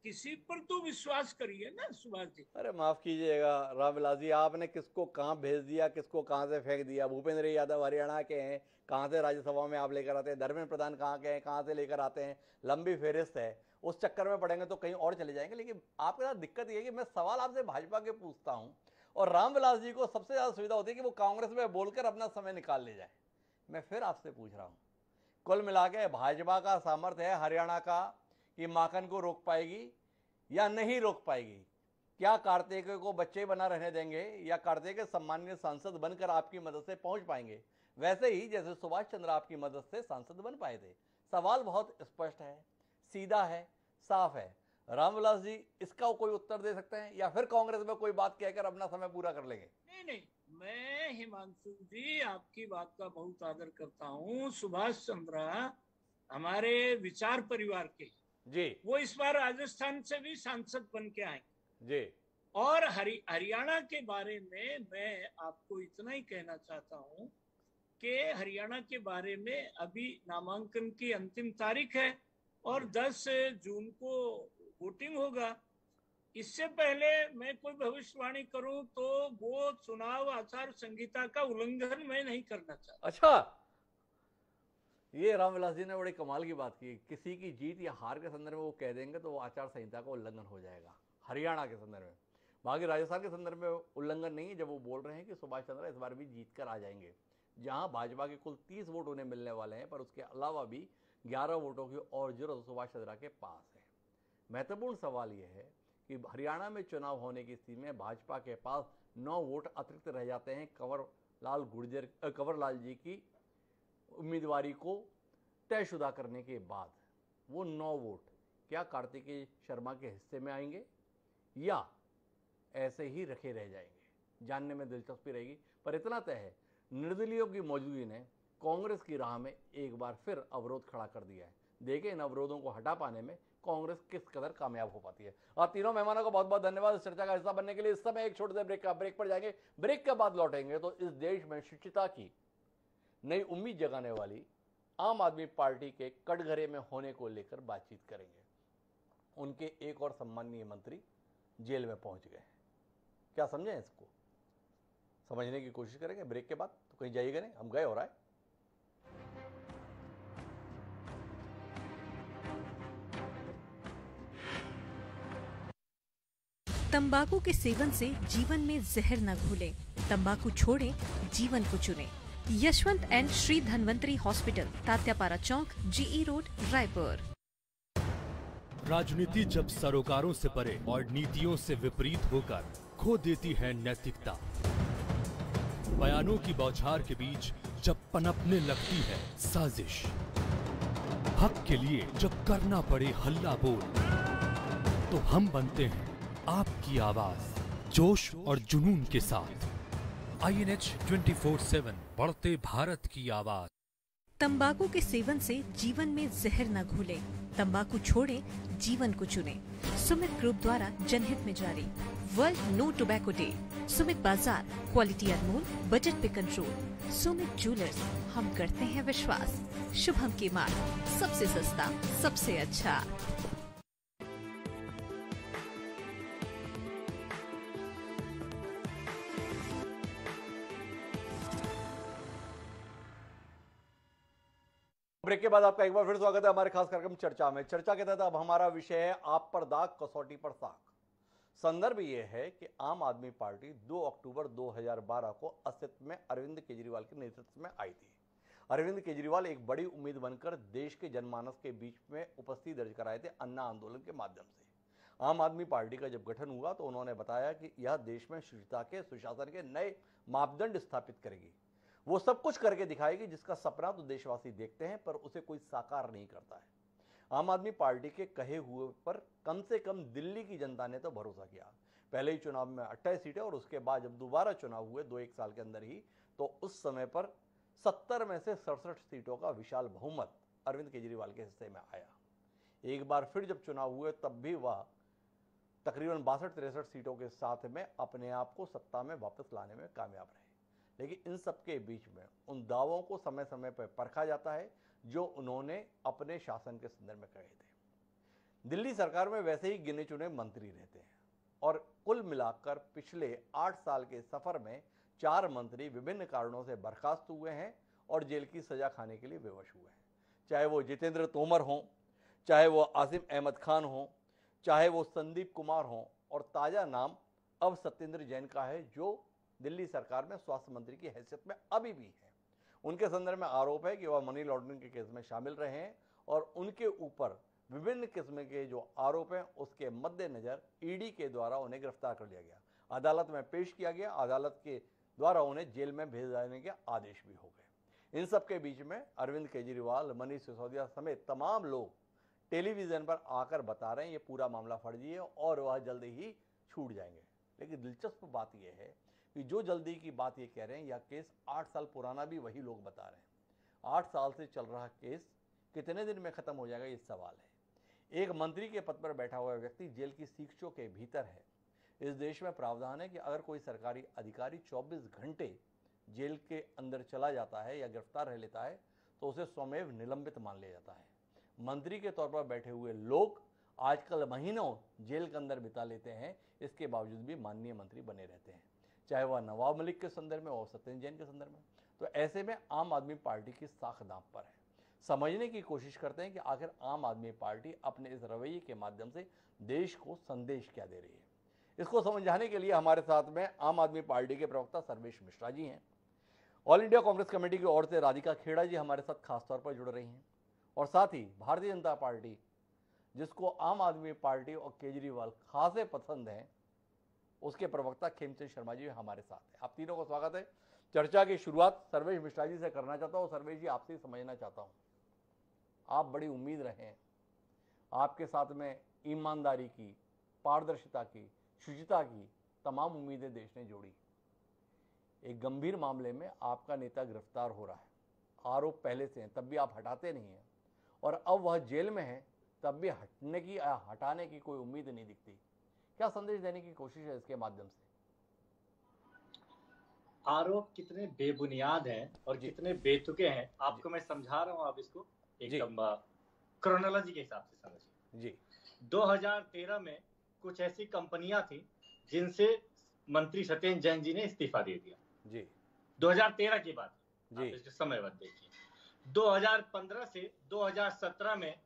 किसी पर तो विश्वास करिए ना सुभाष जी। अरे माफ कीजिएगा रामविलास जी, आपने किसको कहां भेज दिया, किसको कहां से फेंक दिया? भूपेंद्र यादव हरियाणा के हैं, कहां से राज्यसभा में आप लेकर आते हैं? धर्मेंद्र प्रधान कहां के हैं, कहां से लेकर आते हैं? लंबी फेरिस्त है, उस चक्कर में पड़ेंगे तो कहीं और चले जाएंगे। लेकिन आपके साथ दिक्कत ये है कि मैं सवाल आपसे भाजपा के पूछता हूं और रामविलास जी को सबसे ज्यादा सुविधा होती है कि वो कांग्रेस में बोलकर अपना समय निकाल ले जाए। मैं फिर आपसे पूछ रहा हूं, कुल मिला के भाजपा का सामर्थ्य है हरियाणा का कि माखन को रोक पाएगी या नहीं रोक पाएगी? क्या कार्तिकेय को बच्चे बना रहने देंगे या कार्तिकेय सम्मानीय सांसद बनकर आपकी मदद से पहुंच पाएंगे, वैसे ही जैसे सुभाष चंद्र आपकी मदद से सांसद बन पाए थे। सवाल बहुत स्पष्ट है, सीधा है, साफ है। रामविलास जी इसका कोई उत्तर दे सकते हैं या फिर कांग्रेस में कोई बात कहकर अपना समय पूरा कर लेंगे? नहीं, मैं हिमांशु जी आपकी बात का बहुत आदर करता हूँ। सुभाष चंद्र हमारे विचार परिवार के जी, वो इस बार राजस्थान से भी सांसद बन के आएंगे जी। और हरियाणा के बारे में मैं आपको इतना ही कहना चाहता हूँ कि हरियाणा के बारे में अभी नामांकन की अंतिम तारीख है और 10 जून को वोटिंग होगा। इससे पहले मैं कोई भविष्यवाणी करूं तो वो चुनाव आचार संहिता का उल्लंघन मैं नहीं करना चाहता। अच्छा, ये रामविलास जी ने बड़ी कमाल की बात की। किसी की जीत या हार के संदर्भ में वो कह देंगे तो वो आचार संहिता का उल्लंघन हो जाएगा हरियाणा के संदर्भ में। बाकी राजस्थान के संदर्भ में उल्लंघन नहीं है जब वो बोल रहे हैं कि सुभाष चंद्र इस बार भी जीत कर आ जाएंगे। जहां भाजपा के कुल 30 वोट उन्हें मिलने वाले हैं, पर उसके अलावा भी 11 वोटों की और जरूरत सुभाष चंद्र के पास है। महत्वपूर्ण सवाल यह है कि हरियाणा में चुनाव होने की स्थिति में भाजपा के पास 9 वोट अतिरिक्त रह जाते हैं कंवरलाल जी की उम्मीदवारी को तयशुदा करने के बाद। वो 9 वोट क्या कार्तिकेय शर्मा के हिस्से में आएंगे या ऐसे ही रखे रह जाएंगे, जानने में दिलचस्पी रहेगी। पर इतना तय है, निर्दलीयों की मौजूदगी ने कांग्रेस की राह में एक बार फिर अवरोध खड़ा कर दिया है। देखें इन अवरोधों को हटा पाने में कांग्रेस किस कदर कामयाब हो पाती है। आप तीनों मेहमानों का बहुत बहुत धन्यवाद इस चर्चा का हिस्सा बनने के लिए। इस समय एक छोटे से ब्रेक पर जाएंगे। ब्रेक के बाद लौटेंगे तो इस देश में शुचिता की नई उम्मीद जगाने वाली आम आदमी पार्टी के कटघरे में होने को लेकर बातचीत करेंगे। उनके एक और सम्मानीय मंत्री जेल में पहुंच गए। क्या समझें इसको? समझने की कोशिश करेंगे ब्रेक के बाद। तो कहीं जाइएगा नहीं, हम गए हो रहा है। तंबाकू के सेवन से जीवन में जहर न घोलें, तंबाकू छोड़ें, जीवन को चुनें। Yashwant and Shri Dhanvantari hospital, Tatyapara Chowk, GE road, Raipur. राजनीति जब सरोकारों से परे और नीतियों से विपरीत होकर खो देती है नैतिकता, बयानों की बौछार के बीच जब पनपने लगती है साजिश, हक के लिए जब करना पड़े हल्ला बोल, तो हम बनते हैं आपकी आवाज, जोश और जुनून के साथ। INH 24/7, बढ़ते भारत की आवाज। तंबाकू के सेवन से जीवन में जहर न घोलें, तंबाकू छोड़ें, जीवन को चुनें। सुमित ग्रुप द्वारा जनहित में जारी। World no tobacco day. Sumit Bazaar, quality अनमोल, बजट पे कंट्रोल। सुमित ज्वेलर्स, हम करते हैं विश्वास। शुभम की माल, सबसे सस्ता, सबसे अच्छा। ब्रेक के बाद आपका एक बार फिर स्वागत है हमारे खास कार्यक्रम चर्चा में। चर्चा के तहत अब हमारा विषय है आप पर दाग, कसौटी पर साख। संदर्भ ये है कि आम आदमी पार्टी 2 अक्टूबर 2012 को अस्तित्व में अरविंद केजरीवाल के नेतृत्व में आई थी। अरविंद केजरीवाल एक बड़ी उम्मीद बनकर देश के जनमानस के बीच में उपस्थिति दर्ज कराए थे अन्ना आंदोलन के माध्यम से। आम आदमी पार्टी का जब गठन हुआ तो उन्होंने बताया कि यह देश में शुचिता के, सुशासन के नए मापदंड स्थापित करेगी। वो सब कुछ करके दिखाएगी जिसका सपना तो देशवासी देखते हैं पर उसे कोई साकार नहीं करता है। आम आदमी पार्टी के कहे हुए पर कम से कम दिल्ली की जनता ने तो भरोसा किया। पहले ही चुनाव में 28 सीटें और उसके बाद जब दोबारा चुनाव हुए 2-1 साल के अंदर ही, तो उस समय पर 70 में से 67 सीटों का विशाल बहुमत अरविंद केजरीवाल के हिस्से में आया। एक बार फिर जब चुनाव हुए तब भी वह तकरीबन 62-63 सीटों के साथ में अपने आप को सत्ता में वापस लाने में कामयाब रहे। लेकिन इन सब के बीच में उन दावों को समय समय पर परखा जाता है जो उन्होंने अपने शासन के संदर्भ में कहे थे। दिल्ली सरकार में वैसे ही गिने चुने मंत्री रहते हैं और कुल मिलाकर पिछले 8 साल के सफर में 4 मंत्री विभिन्न कारणों से बर्खास्त हुए हैं और जेल की सजा खाने के लिए विवश हुए हैं। चाहे वो जितेंद्र तोमर हों, चाहे वो आसिम अहमद खान हों, चाहे वो संदीप कुमार हों, और ताज़ा नाम अब सत्येंद्र जैन का है जो दिल्ली सरकार में स्वास्थ्य मंत्री की हैसियत में अभी भी है। उनके संदर्भ में आरोप है कि वह मनी लॉन्ड्रिंग के केस में शामिल रहे हैं और उनके ऊपर विभिन्न किस्म के जो आरोप हैं उसके मद्देनजर ईडी के द्वारा उन्हें गिरफ्तार कर लिया गया, अदालत में पेश किया गया, अदालत के द्वारा उन्हें जेल में भेज जाने के आदेश भी हो गए। इन सब के बीच में अरविंद केजरीवाल, मनीष सिसोदिया समेत तमाम लोग टेलीविजन पर आकर बता रहे हैं ये पूरा मामला फर्जी है और वह जल्दी ही छूट जाएंगे। लेकिन दिलचस्प बात यह है कि जो जल्दी की बात ये कह रहे हैं, यह केस 8 साल पुराना भी वही लोग बता रहे हैं। 8 साल से चल रहा केस कितने दिन में खत्म हो जाएगा, ये सवाल है। एक मंत्री के पद पर बैठा हुआ व्यक्ति जेल की सीखचों के भीतर है। इस देश में प्रावधान है कि अगर कोई सरकारी अधिकारी 24 घंटे जेल के अंदर चला जाता है या गिरफ्तार रह लेता है तो उसे स्वमेव निलंबित मान लिया जाता है। मंत्री के तौर पर बैठे हुए लोग आजकल महीनों जेल के अंदर बिता लेते हैं, इसके बावजूद भी माननीय मंत्री बने रहते हैं, चाहे वह नवाब मलिक के संदर्भ में और सत्येंद्र जैन के संदर्भ में। तो ऐसे में आम आदमी पार्टी की साख दांव पर है। समझने की कोशिश करते हैं कि आखिर आम आदमी पार्टी अपने इस रवैये के माध्यम से देश को संदेश क्या दे रही है। इसको समझाने के लिए हमारे साथ में आम आदमी पार्टी के प्रवक्ता सर्वेश मिश्रा जी हैं। ऑल इंडिया कांग्रेस कमेटी की ओर से राधिका खेड़ा जी हमारे साथ खासतौर पर जुड़ रही हैं, और साथ ही भारतीय जनता पार्टी, जिसको आम आदमी पार्टी और केजरीवाल खासे पसंद हैं, उसके प्रवक्ता खेमचंद शर्मा जी हमारे साथ हैं। आप तीनों को स्वागत है। चर्चा की शुरुआत सर्वेश मिश्रा जी से करना चाहता हूं। सर्वेश जी, आपसे समझना चाहता हूं, आप बड़ी उम्मीद रहे हैं, आपके साथ में ईमानदारी की, पारदर्शिता की, शुचिता की तमाम उम्मीदें देश ने जोड़ी। एक गंभीर मामले में आपका नेता गिरफ्तार हो रहा है, आरोप पहले से हैं, तब भी आप हटाते नहीं हैं, और अब वह जेल में है तब भी हटाने की कोई उम्मीद नहीं दिखती। क्या संदेश देने की कोशिश है इसके माध्यम से? आरोप कितने बेबुनियाद हैं और कितने बेतुके हैं, आपको मैं समझा रहा हूं, आप इसको एकदम क्रोनोलॉजी के हिसाब से समझिए। जी, 2013 में कुछ ऐसी कंपनियां थी जिनसे मंत्री सत्येंद्र जैन जी ने इस्तीफा दे दिया। जी, 2013 की बात जी, आप इसके समयबद्ध देखिए। 2015 से 2017 में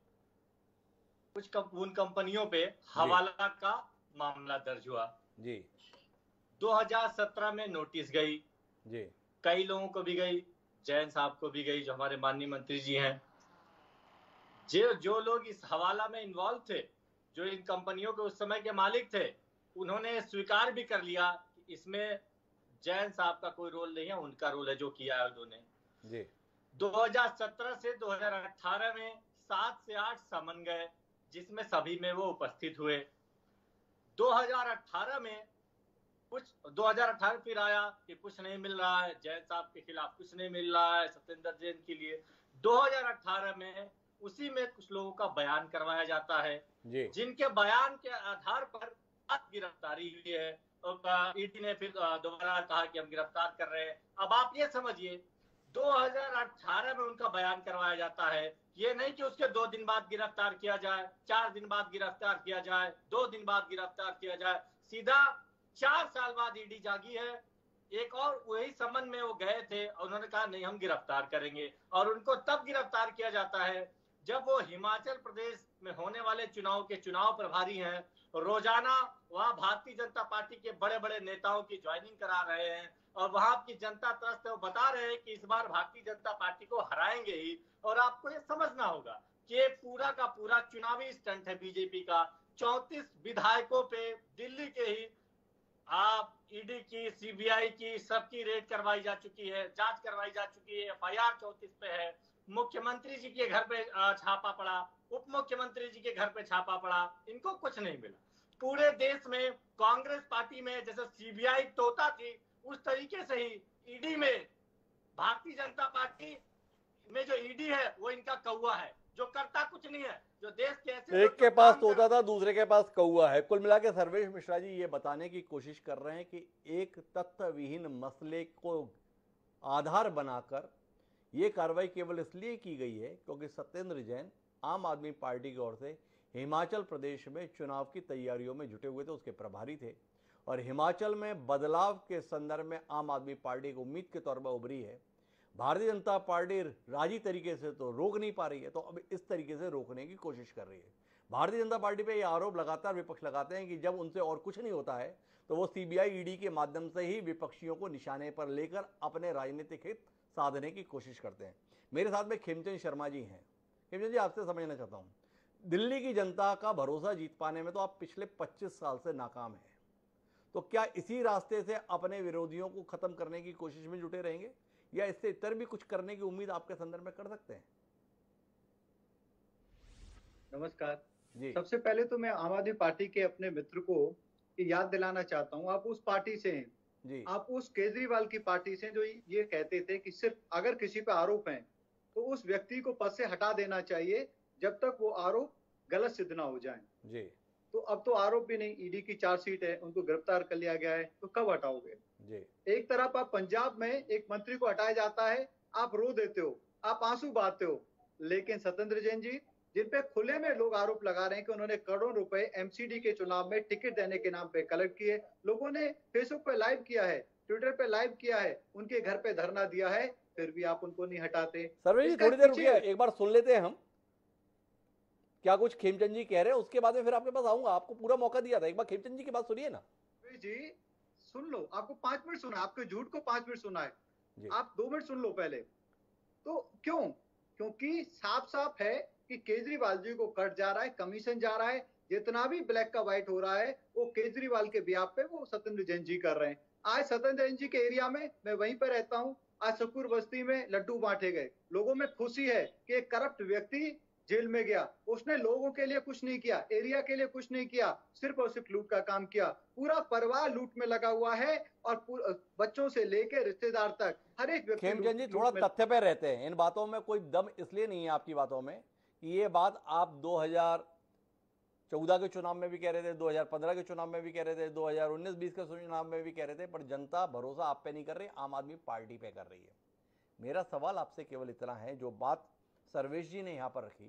कुछ उन कंपनियों पे हवाला का मामला दर्ज हुआ। जी, 2017 में नोटिस गई, जी, कई लोगों को भी गई, जैन साहब को भी गई जो हमारे माननीय मंत्री जी हैं। जो लोग इस हवाला में इन्वॉल्व थे, जो इन कंपनियों के उस समय के मालिक थे, उन्होंने स्वीकार भी कर लिया कि इसमें जैन साहब का कोई रोल नहीं है, उनका रोल है जो किया है उन्होंने। जी, 2017 से 2018 में 7 से 8 समन गए, जिसमें सभी में वो उपस्थित हुए। 2018 में 2018 फिर आया कि कुछ नहीं मिल रहा है, जैन साहब के खिलाफ कुछ नहीं मिल रहा है, सत्येंद्र जैन के लिए। 2018 में उसी में कुछ लोगों का बयान करवाया जाता है, जिनके बयान के आधार पर गिरफ्तारी हुई है, और ईडी ने फिर दोबारा कहा कि हम गिरफ्तार कर रहे हैं। अब आप ये समझिए, 2018 में उनका बयान करवाया जाता है, ये नहीं कि उसके 2 दिन बाद गिरफ्तार किया जाए, 4 दिन बाद गिरफ्तार किया जाए, 2 दिन बाद गिरफ्तार किया जाए, सीधा 4 साल बाद ईडी जागी है। एक और वही समन में वो गए थे और उन्होंने कहा नहीं हम गिरफ्तार करेंगे, और उनको तब गिरफ्तार किया जाता है जब वो हिमाचल प्रदेश में होने वाले चुनाव के चुनाव प्रभारी हैं। रोजाना वहां भारतीय जनता पार्टी के बड़े बड़े नेताओं की ज्वाइनिंग करा रहे हैं, और वहां की जनता त्रस्त है, वो बता रहे हैं कि इस बार भारतीय जनता पार्टी को हराएंगे ही। और आपको ये समझना होगा कि ये पूरा का पूरा चुनावी स्टंट है बीजेपी का। 34 विधायकों पे दिल्ली के ही आप ईडी की, सीबीआई की, सबकी रेड करवाई जा चुकी है, जांच करवाई जा चुकी है, FIR 34 पे है। मुख्यमंत्री जी के घर पे छापा पड़ा, उप मुख्यमंत्री जी के घर पे छापा पड़ा, इनको कुछ नहीं मिला। पूरे देश में कांग्रेस पार्टी में जैसे सीबीआई तोता थी, उस तरीके से ही ईडी में भारतीय जनता पार्टी में जो ईडी है वो इनका कौवा है, जो करता कुछ नहीं है, जो देश के ऐसे एक के पास तोता था, दूसरे के पास कौवा है। कुल मिला के सर्वेश मिश्रा जी ये बताने की कोशिश कर रहे हैं कि एक तथ्य विहीन मसले को आधार बनाकर ये कार्रवाई केवल इसलिए की गई है क्योंकि सत्येंद्र जैन आम आदमी पार्टी की ओर से हिमाचल प्रदेश में चुनाव की तैयारियों में जुटे हुए थे, उसके प्रभारी थे, और हिमाचल में बदलाव के संदर्भ में आम आदमी पार्टी को उम्मीद के तौर पर उभरी है। भारतीय जनता पार्टी राजी तरीके से तो रोक नहीं पा रही है, तो अब इस तरीके से रोकने की कोशिश कर रही है। भारतीय जनता पार्टी पे ये आरोप लगातार विपक्ष लगाते हैं कि जब उनसे और कुछ नहीं होता है तो वो सीबीआई, ईडी के माध्यम से ही विपक्षियों को निशाने पर लेकर अपने राजनीतिक हित साधने की कोशिश करते हैं। मेरे साथ में खेमचंद शर्मा जी हैं। खेमचंद जी, आपसे समझना चाहता हूँ, दिल्ली की जनता का भरोसा जीत पाने में तो आप पिछले 25 साल से नाकाम हैं, तो क्या इसी रास्ते से अपने विरोधियों को खत्म करने की कोशिश में जुटे रहेंगे या इससे इतर भी कुछ करने की उम्मीद आपके संदर्भ में कर सकते हैं? नमस्कार जी सबसे पहले तो मैं आम आदमी पार्टी के अपने मित्र को ये याद दिलाना चाहता हूँ, आप उस पार्टी से हैं, जी आप उस केजरीवाल की पार्टी से जो ये कहते थे कि सिर्फ अगर किसी पे आरोप है तो उस व्यक्ति को पद से हटा देना चाहिए जब तक वो आरोप गलत सिद्ध ना हो जाए। जी तो अब तो आरोप भी नहीं, ईडी की चार्जशीट है, उनको गिरफ्तार कर लिया गया है, तो कब हटाओगे? जी एक तरफ आप पंजाब में एक मंत्री को हटाया जाता है, आप रो देते हो, आप आंसू बहाते हो, लेकिन सत्येंद्र जैन जी जिन पे खुले में लोग आरोप लगा रहे हैं कि उन्होंने करोड़ों रुपए एमसीडी के चुनाव में टिकट देने के नाम पे कलेक्ट किए, लोगों ने फेसबुक पे लाइव किया है, ट्विटर पे लाइव किया है, उनके घर पे धरना दिया है, फिर भी आप उनको नहीं हटाते। सर्वे जी इसका थोड़ी देर पीछे- रुकिए, एक बार सुन लेते हैं हम क्या कुछ खेमचंद जी कह रहे हैं, उसके बाद में फिर आपके पास आऊंगा। आपको पूरा मौका दिया था, एक बार खेमचंद जी की बात सुनिए ना। जी सुन लो, आपको 5 मिनट सुना, आपके झूठ को 5 मिनट सुना है, जी आप 2 मिनट सुन लो पहले। तो क्यों? क्योंकि साफ साफ है कि केजरीवाल जी को कट जा रहा है, कमीशन जा रहा है, जितना भी ब्लैक का व्हाइट हो रहा है वो केजरीवाल के बिहाफ पे वो सत्येंद्र जैन जी कर रहे हैं। आज सत्येंद्र जैन जी के एरिया में, मैं वहीं पर रहता हूँ, आज सुखपुर बस्ती में लड्डू बांटे गए, लोगों में खुशी है कि एक करप्ट व्यक्ति जेल में गया, उसने लोगों के लिए कुछ नहीं किया, एरिया के लिए कुछ नहीं किया, सिर्फ और सिर्फ लूट का काम किया, पूरा परिवार लूट में लगा हुआ है और बच्चों से लेके रिश्तेदार तक हर एक व्यक्ति खेमचंद जी थोड़ा तथ्य पे रहते हैं, इन बातों में कोई दम इसलिए नहीं है आपकी बातों में कि ये बात आप 2014 के चुनाव में भी कह रहे थे, 2015 के चुनाव में भी कह रहे थे, 2019-20 के चुनाव में भी कह रहे थे, पर जनता भरोसा आप पे नहीं कर रही, आम आदमी पार्टी पे कर रही है। मेरा सवाल आपसे केवल इतना है, जो बात सर्वेश जी ने यहाँ पर रखी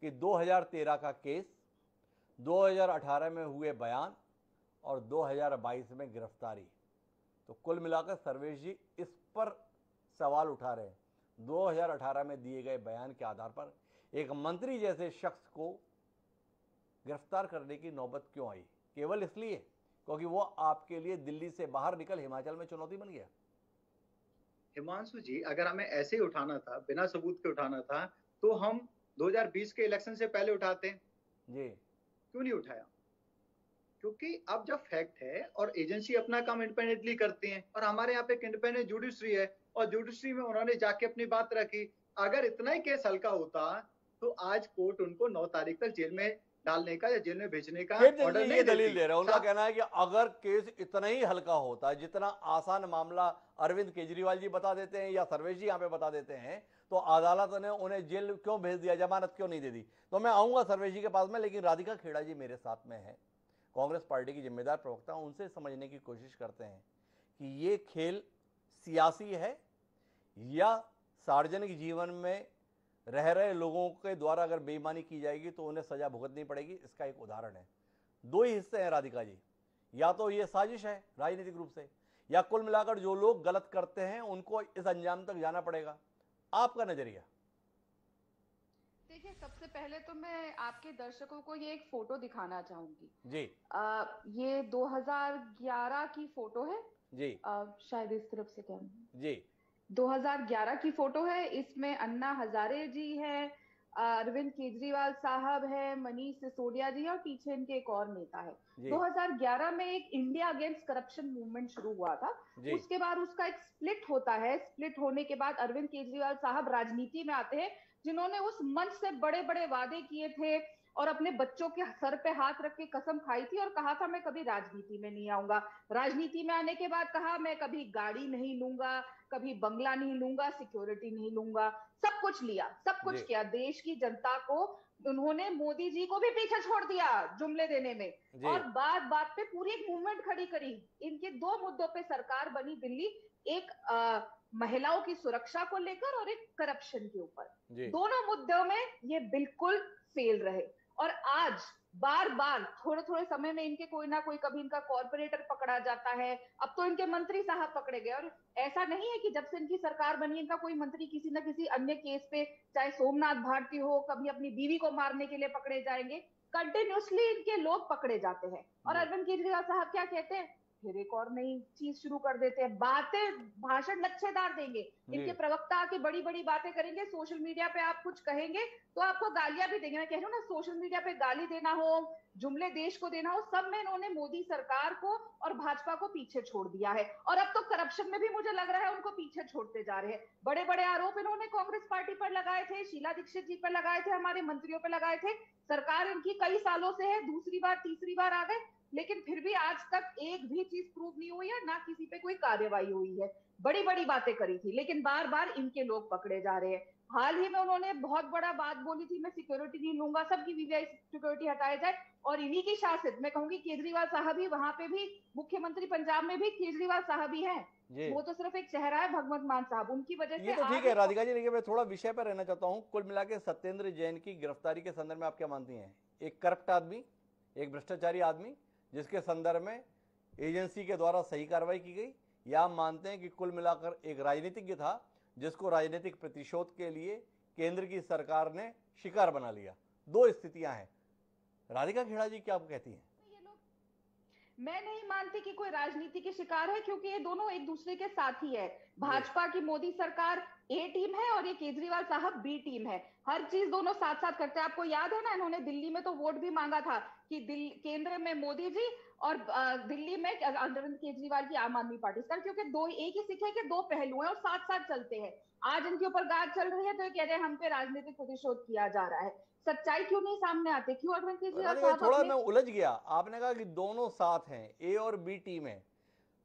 कि 2013 का केस, 2018 में हुए बयान और 2022 में गिरफ्तारी, तो कुल मिलाकर सर्वेश जी इस पर सवाल उठा रहे हैं 2018 में दिए गए बयान के आधार पर एक मंत्री जैसे शख्स को गिरफ्तार करने की नौबत क्यों आई? केवल इसलिए क्योंकि वो आपके लिए दिल्ली से बाहर निकल हिमाचल में चुनौती बन गया। हिमांशु जी, अगर हमें ऐसे ही उठाना था, बिना सबूत के उठाना था, तो हम 2020 के इलेक्शन से पहले उठाते जी, क्यों नहीं उठाया? क्योंकि अब जब फैक्ट है और एजेंसी अपना काम इंडिपेंडेंटली करती हैं और हमारे यहाँ पे एक इंडिपेंडेंट जुडिशरी है और जुडिशरी में उन्होंने जाके अपनी बात रखी। अगर इतना ही केस हल्का होता तो आज कोर्ट उनको 9 तारीख तक जेल में डालने का या जेल में भेजने का ऑर्डर ये नहीं दलील देती। दे रहे हैं, उनका कहना है कि अगर केस इतना ही हल्का होता, जितना आसान मामला अरविंद केजरीवाल जी बता देते हैं या सर्वेश जी यहाँ पे बता देते हैं, तो अदालत ने उन्हें जेल क्यों भेज दिया, जमानत क्यों नहीं दे दी। तो मैं आऊंगा सर्वेश जी के पास में, लेकिन राधिका खेड़ा जी मेरे साथ में है, कांग्रेस पार्टी की जिम्मेदार प्रवक्ता, उनसे समझने की कोशिश करते हैं कि ये खेल सियासी है या सार्वजनिक जीवन में रह रहे लोगों के द्वारा अगर बेईमानी की जाएगी तो उन्हें सजा भुगतनी पड़ेगी। इसका एक उदाहरण है। 2 ही हिस्से हैं राधिका जी, या तो ये साजिश है राजनीतिक रूप से, या कुल मिलाकर जो लोग गलत करते हैं उनको इस अंजाम तक जाना पड़ेगा। आपका नजरिया? देखिए, सबसे पहले तो मैं आपके दर्शकों को ये एक फोटो दिखाना चाहूंगी जी। ये 2011 की फोटो है जी। शायद इस तरफ से कैमरा जी। 2011 की फोटो है। इसमें अन्ना हजारे जी है, अरविंद केजरीवाल साहब है, मनीष सिसोदिया जी है और पीछे इनके एक और नेता है। 2011 में एक इंडिया अगेंस्ट करप्शन मूवमेंट शुरू हुआ था। उसके बाद उसका एक स्प्लिट होता है। स्प्लिट होने के बाद अरविंद केजरीवाल साहब राजनीति में आते हैं, जिन्होंने उस मंच से बड़े बड़े वादे किए थे और अपने बच्चों के सर पे हाथ रख के कसम खाई थी और कहा था मैं कभी राजनीति में नहीं आऊंगा। राजनीति में आने के बाद कहा मैं कभी गाड़ी नहीं लूंगा, कभी बंगला नहीं लूंगा, सिक्योरिटी नहीं लूंगा। सब कुछ लिया, सब कुछ किया। देश की जनता को उन्होंने, मोदी जी को भी पीछे छोड़ दिया जुमले देने में और बात बात पे पूरी एक मूवमेंट खड़ी करी। इनके 2 मुद्दों पे सरकार बनी दिल्ली, एक महिलाओं की सुरक्षा को लेकर और एक करप्शन के ऊपर। दोनों मुद्दों में ये बिल्कुल फेल रहे और आज बार बार थोड़े थोड़े समय में इनके कोई ना कोई, कभी इनका कॉर्पोरेटर पकड़ा जाता है, अब तो इनके मंत्री साहब पकड़े गए। और ऐसा नहीं है कि जब से इनकी सरकार बनी इनका कोई मंत्री किसी न किसी अन्य केस पे, चाहे सोमनाथ भारती हो, कभी अपनी बीवी को मारने के लिए पकड़े जाएंगे। कंटिन्यूसली इनके लोग पकड़े जाते हैं और अरविंद केजरीवाल साहब क्या कहते हैं, फिर एक और नई चीज शुरू कर देते हैं। बातें, भाषण लच्छेदार देंगे, इनके प्रवक्ता आके बड़ी बड़ी बातें करेंगे, सोशल मीडिया पे आप कुछ कहेंगे तो आपको गालियां भी देंगे। मैं कह रही हूँ ना, सोशल मीडिया पे गाली देना हो, जुमले देश को देना हो, सब में इन्होंने मोदी सरकार को और भाजपा को पीछे छोड़ दिया है। और अब तो करप्शन में भी मुझे लग रहा है उनको पीछे छोड़ते जा रहे हैं। बड़े बड़े आरोप इन्होंने कांग्रेस पार्टी पर लगाए थे, शीला दीक्षित जी पर लगाए थे, हमारे मंत्रियों पर लगाए थे। सरकार इनकी कई सालों से है, दूसरी बार तीसरी बार आ गए, लेकिन फिर भी आज तक एक भी चीज प्रूव नहीं हुई है, ना किसी पे कोई कार्रवाई हुई है। बड़ी बड़ी बातें करी थी, लेकिन बार बार इनके लोग पकड़े जा रहे हैं। हाल ही में उन्होंने बहुत बड़ा बात बोली थी, मैं सिक्योरिटी नहीं लूंगा, सबकी वीवीआई सिक्योरिटी हटाई जाए। और इन्हीं की शासित, मैं कहूंगी केजरीवाल साहब ही वहां पे भी, मुख्यमंत्री पंजाब में भी केजरीवाल साहब ही हैं। वो तो सिर्फ एक चेहरा है, भगवंत मान साहब, उनकी वजह से। ये तो ठीक है राधिका जी, लेकिन मैं थोड़ा विषय पर रहना चाहता हूँ। कुल मिला के सत्येंद्र जैन की गिरफ्तारी के संदर्भ में आप क्या मानती हैं? एक करप्ट आदमी, एक भ्रष्टाचारी आदमी, जिसके संदर्भ में एजेंसी के द्वारा सही कार्रवाई की गई, या आप मानते हैं कि कुल मिलाकर एक राजनीतिज्ञ था जिसको राजनीतिक प्रतिशोध के लिए केंद्र की सरकार ने शिकार बना लिया? दो स्थितियां हैं। राधिका खेड़ा जी क्या आप कहती हैं? मैं नहीं मानती कि कोई राजनीति के शिकार है, क्योंकि ये दोनों एक दूसरे के साथी है। भाजपा की मोदी सरकार ए टीम है और ये केजरीवाल साहब बी टीम है। हर चीज दोनों साथ साथ करते हैं। आपको याद है ना, इन्होंने दिल्ली में तो वोट भी मांगा था कि केंद्र में मोदी जी और दिल्ली में अरविंद केजरीवाल की आम आदमी पार्टी सरकार, क्योंकि दो एक ही सिक्के के दो पहलू हैं और साथ साथ चलते हैं। आज इनके ऊपर गाज चल रही है तो ये कह रहे हैं हम पे राजनीतिक प्रतिशोध किया जा रहा है। सच्चाई क्यों नहीं सामने आती? क्यों अरविंद केजरीवाल साहब थोड़ा मैं उलझ गया। आपने कहा कि दोनों साथ हैं, ए और बी टीम है,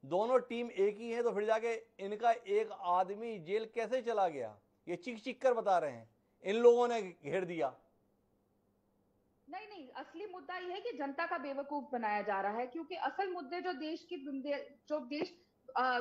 दोनों टीम एक ही है, तो फिर जाके इनका एक आदमी जेल कैसे चला गया? ये चीख चीख कर बता रहे हैं, इन लोगों ने घेर दिया। नहीं, असली मुद्दा ये है कि जनता का बेवकूफ बनाया जा रहा है, क्योंकि असल मुद्दे जो देश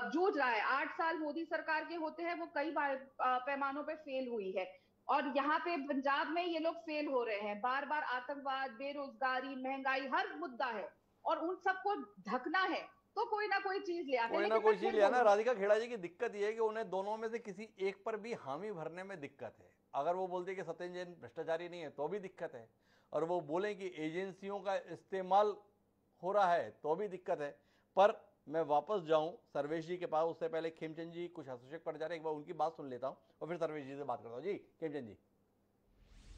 जूझ रहा है, 8 साल मोदी सरकार के होते हैं, वो कई पैमानों पे फेल हुई है। और यहाँ पे पंजाब में ये लोग फेल हो रहे हैं। बार बार आतंकवाद, बेरोजगारी, महंगाई, हर मुद्दा है और उन सबको ढकना है तो कोई ना कोई चीज ले आते हैं। कोई ना कोई चीज ले आना। राधिका खेड़ा जी की दिक्कत ये है कि उन्हें दोनों में से किसी एक पर भी हामी भरने में दिक्कत है। अगर वो बोलते कि सत्येंद्र जैन भ्रष्टाचारी नहीं है तो भी दिक्कत है, और वो बोले कि एजेंसियों का इस्तेमाल हो रहा है तो भी दिक्कत है। पर मैं वापस जाऊं सर्वेश जी के पास, उससे पहले खेमचंद जी कुछ हस्तक्षेप कर जा रहे हैं, एक बार उनकी बात सुन लेता हूं और फिर सर्वेश जी से बात करता हूं। जी खेमचंद जी।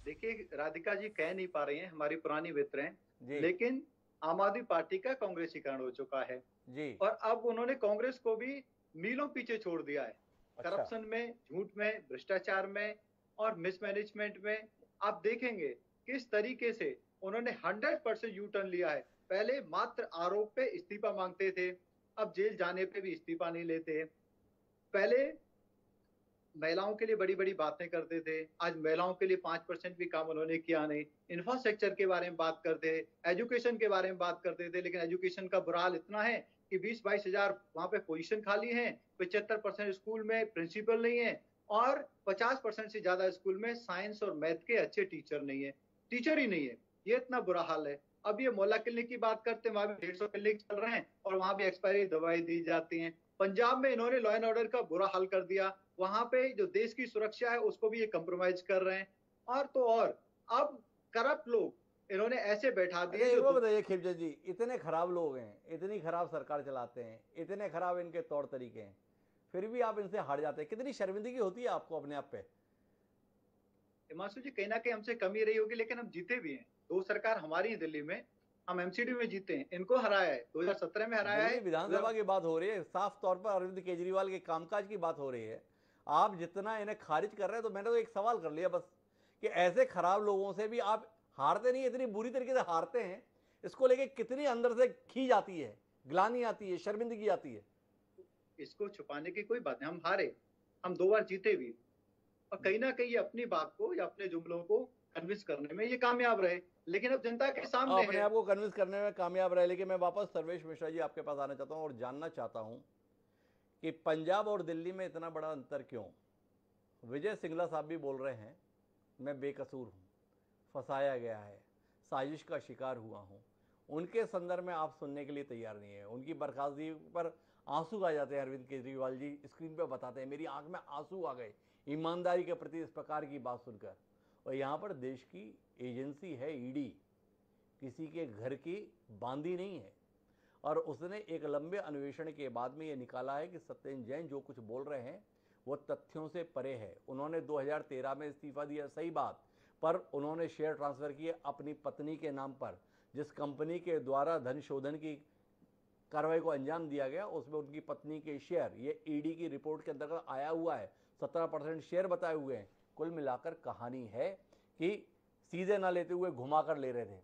देखिए, राधिका जी कह नहीं पा रही हैं, हमारी पुरानी मित्र हैं, लेकिन आम आदमी पार्टी का कांग्रेसीकरण हो चुका है जी, और अब उन्होंने कांग्रेस को भी मीलों पीछे छोड़ दिया है। अच्छा। करप्शन में, झूठ में, भ्रष्टाचार में और मिसमैनेजमेंट में आप देखेंगे किस तरीके से उन्होंने 100% यू टर्न लिया है। पहले मात्र आरोप पे इस्तीफा मांगते थे, अब जेल जाने पे भी इस्तीफा नहीं लेते। पहले महिलाओं के लिए बड़ी बड़ी बातें करते थे, आज महिलाओं के लिए 5% भी काम उन्होंने किया नहीं। इंफ्रास्ट्रक्चर के बारे में बात करते, एजुकेशन के बारे में बात करते थे, लेकिन एजुकेशन का बुरा हाल इतना है कि 20-22 हजार वहां पे पोजीशन खाली हैं, 75% स्कूल में प्रिंसिपल नहीं है और 50% से ज्यादा स्कूल में साइंस और मैथ के अच्छे टीचर नहीं है, टीचर ही नहीं है। ये इतना बुरा हाल है। अब ये मोहल्ला क्लिनिक की बात करते हैं, वहां भी 150 क्लिनिक चल रहे हैं और वहां भी एक्सपायरी दवाई दी जाती है। पंजाब में इन्होंने लॉ एंड ऑर्डर का बुरा हाल कर दिया, वहां पे जो देश की सुरक्षा है उसको भी ये कंप्रोमाइज कर रहे हैं। और तो और अब करप्ट लोग इन्होंने ऐसे बैठा दिए। वो बताइए खेमचंद जी, इतने खराब लोग हैं, इतनी खराब सरकार चलाते हैं, इतने खराब इनके तौर तरीके हैं, फिर भी आप इनसे हार जाते हैं। कितनी शर्मिंदगी होती है आपको अपने आप पे? हिमांशु जी, कहीं ना कहीं हमसे कमी रही होगी, लेकिन हम जीते भी हैं। 2 सरकार हमारी है दिल्ली में, हम एमसीडी में जीते हैं, इनको हराया है, 2017 में हराया है। विधानसभा की बात हो रही है, साफ तौर पर अरविंद केजरीवाल के कामकाज की बात हो रही है। आप जितना इन्हें खारिज कर रहे हैं, तो मैंने तो एक सवाल कर लिया बस कि ऐसे खराब लोगों से भी आप हारते नहीं, इतनी बुरी तरीके से हारते हैं, इसको लेके कितनी अंदर से खींच आती है, ग्लानि आती है, शर्मिंदगी आती है? इसको छुपाने की कोई बात नहीं, हम हारे, हम 2 बार जीते भी, और कहीं ना कहीं अपनी बात को या अपने जुमलों को कन्विंस करने में ये कामयाब रहे। लेकिन अब जनता के सामने अपने आप को कन्विंस करने में कामयाब रहे। लेकिन मैं वापस सर्वेश मिश्रा जी आपके पास आना चाहता हूं और जानना चाहता हूं कि पंजाब और दिल्ली में इतना बड़ा अंतर क्यों? विजय सिंगला साहब भी बोल रहे हैं मैं बेकसूर हूं, फंसाया गया है, साजिश का शिकार हुआ हूं। उनके संदर्भ में आप सुनने के लिए तैयार नहीं है। उनकी बर्खास्तगी पर आंसू आ जाते हैं। अरविंद केजरीवाल जी स्क्रीन पर बताते हैं मेरी आंख में आंसू आ गए ईमानदारी के प्रति इस प्रकार की बात सुनकर। और यहाँ पर देश की एजेंसी है ईडी, किसी के घर की बांदी नहीं है। और उसने एक लंबे अन्वेषण के बाद में ये निकाला है कि सत्येंद्र जैन जो कुछ बोल रहे हैं वो तथ्यों से परे है। उन्होंने 2013 में इस्तीफा दिया, सही बात, पर उन्होंने शेयर ट्रांसफर किए अपनी पत्नी के नाम पर। जिस कंपनी के द्वारा धन शोधन की कार्रवाई को अंजाम दिया गया उसमें उनकी पत्नी के शेयर, ये ईडी की रिपोर्ट के अंतर्गत आया हुआ है, 17% शेयर बताए हुए हैं। कुल मिलाकर कहानी है कि सीधे ना लेते हुए घुमाकर ले रहे थे।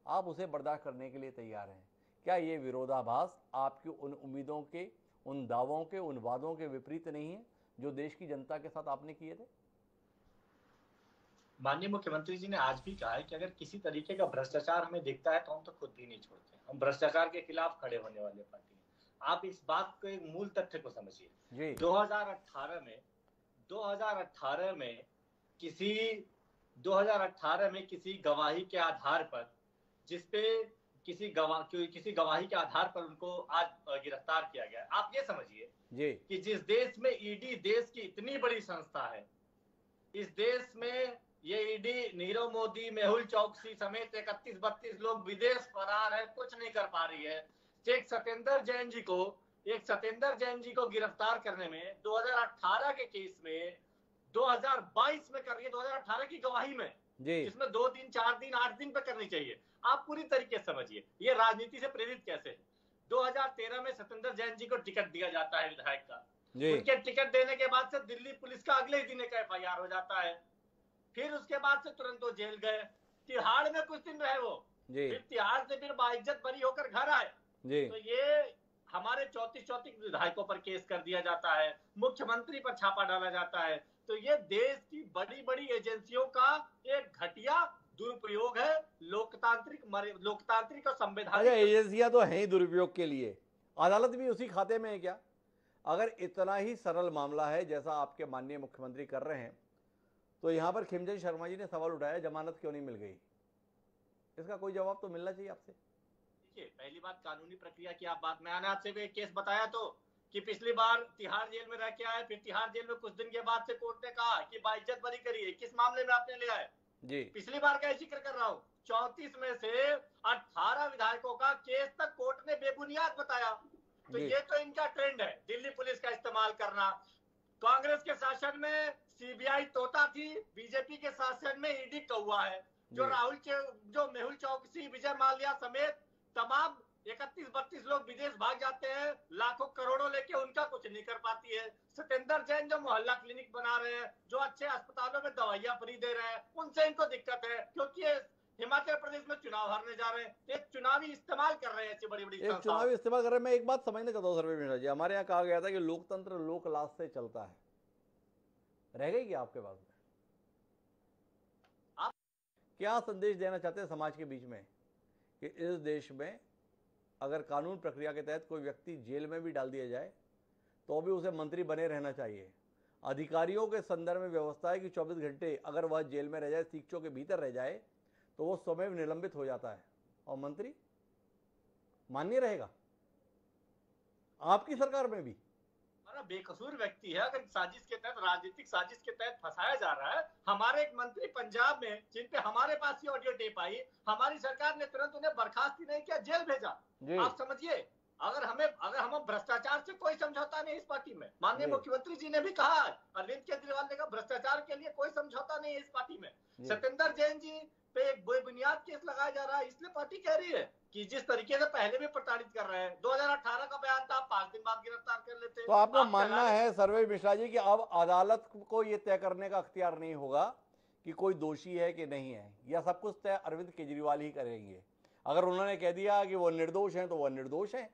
आप उसे बर्दाश्त करने के लिए तैयार हैं। क्या ये विरोधाभास आपकी उन उम्मीदों के, उन दावों के, उन वादों के विपरीत नहीं है जो देश की जनता के साथ आपने किए थे? माननीय मुख्यमंत्री जी ने आज भी कहा है कि अगर किसी तरीके का भ्रष्टाचार हमें दिखता है तो हम तो खुद भी नहीं छोड़ते। हम भ्रष्टाचार के खिलाफ खड़े होने वाले पार्टी हैं। आप इस बात को, एक मूल तथ्य को समझिए। 2018 में किसी गवाही के आधार पर, जिसपे किसी गवाही के आधार पर उनको आज गिरफ्तार किया गया। आप ये समझिए कि जिस देश में ईडी देश की इतनी बड़ी संस्था है, इस देश में ये ईडी नीरव मोदी, मेहुल चौकसी समेत 31-32 लोग विदेश फरार है, कुछ नहीं कर पा रही है। एक सत्येंद्र जैन जी को गिरफ्तार करने में 2018 के केस में 2022 में कर रही है, 2018 की गवाही में, जिसमें 2 दिन, 4 दिन, 8 दिन पे करनी चाहिए। आप पूरी तरीके से समझिए ये राजनीति से प्रेरित कैसे है। 2013 में सत्येंद्र जैन जी को टिकट दिया जाता है विधायक का। उनके टिकट देने के बाद से दिल्ली पुलिस का अगले ही दिन एक FIR हो जाता है। फिर उसके बाद से तुरंत वो जेल गए, तिहाड़ में कुछ दिन रहे वो, फिर तिहाड़ से फिर बाइज्जत बरी होकर घर आए। तो ये हमारे 34 विधायकों पर केस कर दिया जाता है, मुख्यमंत्री पर छापा डाला जाता है। तो ये देश की बड़ी बड़ी एजेंसियों का एक घटिया दुरुपयोग है, लोकतांत्रिक और संवैधानिक एजेंसियां तो हैं ही दुरुपयोग के लिए। अदालत भी उसी खाते में है क्या? अगर इतना ही सरल मामला है जैसा आपके माननीय मुख्यमंत्री कर रहे हैं, तो यहां पर खिमचंद शर्मा जी ने सवाल उठाया जमानत क्यों नहीं मिल गई। इसका कोई जवाब तो मिलना चाहिए आपसे। पहली बात कानूनी प्रक्रिया की आप बात, मैंने आपसे एक केस बताया तो कि पिछली बार तिहाड़ जेल में रह के आए, फिर तिहाड़ जेल में कुछ दिन के बाद से कोर्ट ने कहा कि बाइज्जत बरी करिए। किस मामले में आपने लिया है जी? पिछली बार का जिक्र कर रहा हूँ। 34 में से 18 विधायकों का केस तक कोर्ट ने बेबुनियाद बताया। तो ये तो इनका ट्रेंड है, दिल्ली पुलिस का इस्तेमाल करना। कांग्रेस के शासन में CBI तोता थी, बीजेपी के शासन में ईडी कौवा है। जो मेहुल चौकसी, विजय माल्या समेत तमाम 31-32 लोग विदेश भाग जाते हैं, लाखों करोड़ों लेके, उनका कुछ नहीं कर पाती है। सत्येंद्र जैन जो मोहल्ला क्लिनिक बना रहे हैं, जो अच्छे अस्पतालों में दवाइयां फ्री दे रहे हैं, उनसे इनको दिक्कत है, क्योंकि हिमाचल प्रदेश में चुनाव हारने जा रहे हैं। एक चुनावी इस्तेमाल कर रहे हैं ऐसी बड़ी बड़ी चुनावी इस्तेमाल कर रहे हैं। मैं एक बात समझना चाहता हूँ सर्वे मिश्रा जी, हमारे यहाँ कहा गया था कि लोकतंत्र लोकलाज से चलता है, रह गई क्या आपके पास में? आप क्या संदेश देना चाहते हैं समाज के बीच में कि इस देश में अगर कानून प्रक्रिया के तहत कोई व्यक्ति जेल में भी डाल दिया जाए तो भी उसे मंत्री बने रहना चाहिए? अधिकारियों के संदर्भ में व्यवस्था है कि 24 घंटे अगर वह जेल में रह जाए, सीखचों के भीतर रह जाए, तो वो स्वयं निलंबित हो जाता है और मंत्री मान्य रहेगा। आपकी सरकार में भी बेकसूर व्यक्ति है, अगर साजिश के तहत, राजनीतिक साजिश के तहत फंसाया जा रहा है। हमारे एक मंत्री पंजाब में, जिन पे हमारे पास ये ऑडियो टेप आई, हमारी सरकार ने तुरंत उन्हें बर्खास्त ही नहीं किया, जेल भेजा। आप समझिए, अगर हम भ्रष्टाचार से कोई समझौता नहीं इस पार्टी में। माननीय मुख्यमंत्री जी ने भी कहा, अरविंद केजरीवाल ने कहा भ्रष्टाचार के लिए कोई समझौता नहीं है इस पार्टी में। सत्येंद्र जैन जी पे एक बेबुनियाद केस लगाया जा रहा है, इसलिए पार्टी कह रही है कि जिस तरीके से पहले भी प्रताड़ित कर रहे हैं। 2018 का बयान था, 5 दिन बाद गिरफ्तार कर लेते। तो आपका मानना है सर्वे मिश्रा जी कि अब अदालत को यह तय करने का अख्तियार नहीं होगा कि कोई दोषी है कि नहीं है, या सब कुछ तय अरविंद केजरीवाल ही करेंगे? अगर उन्होंने कह दिया कि वो निर्दोष हैं तो वह निर्दोष हैं,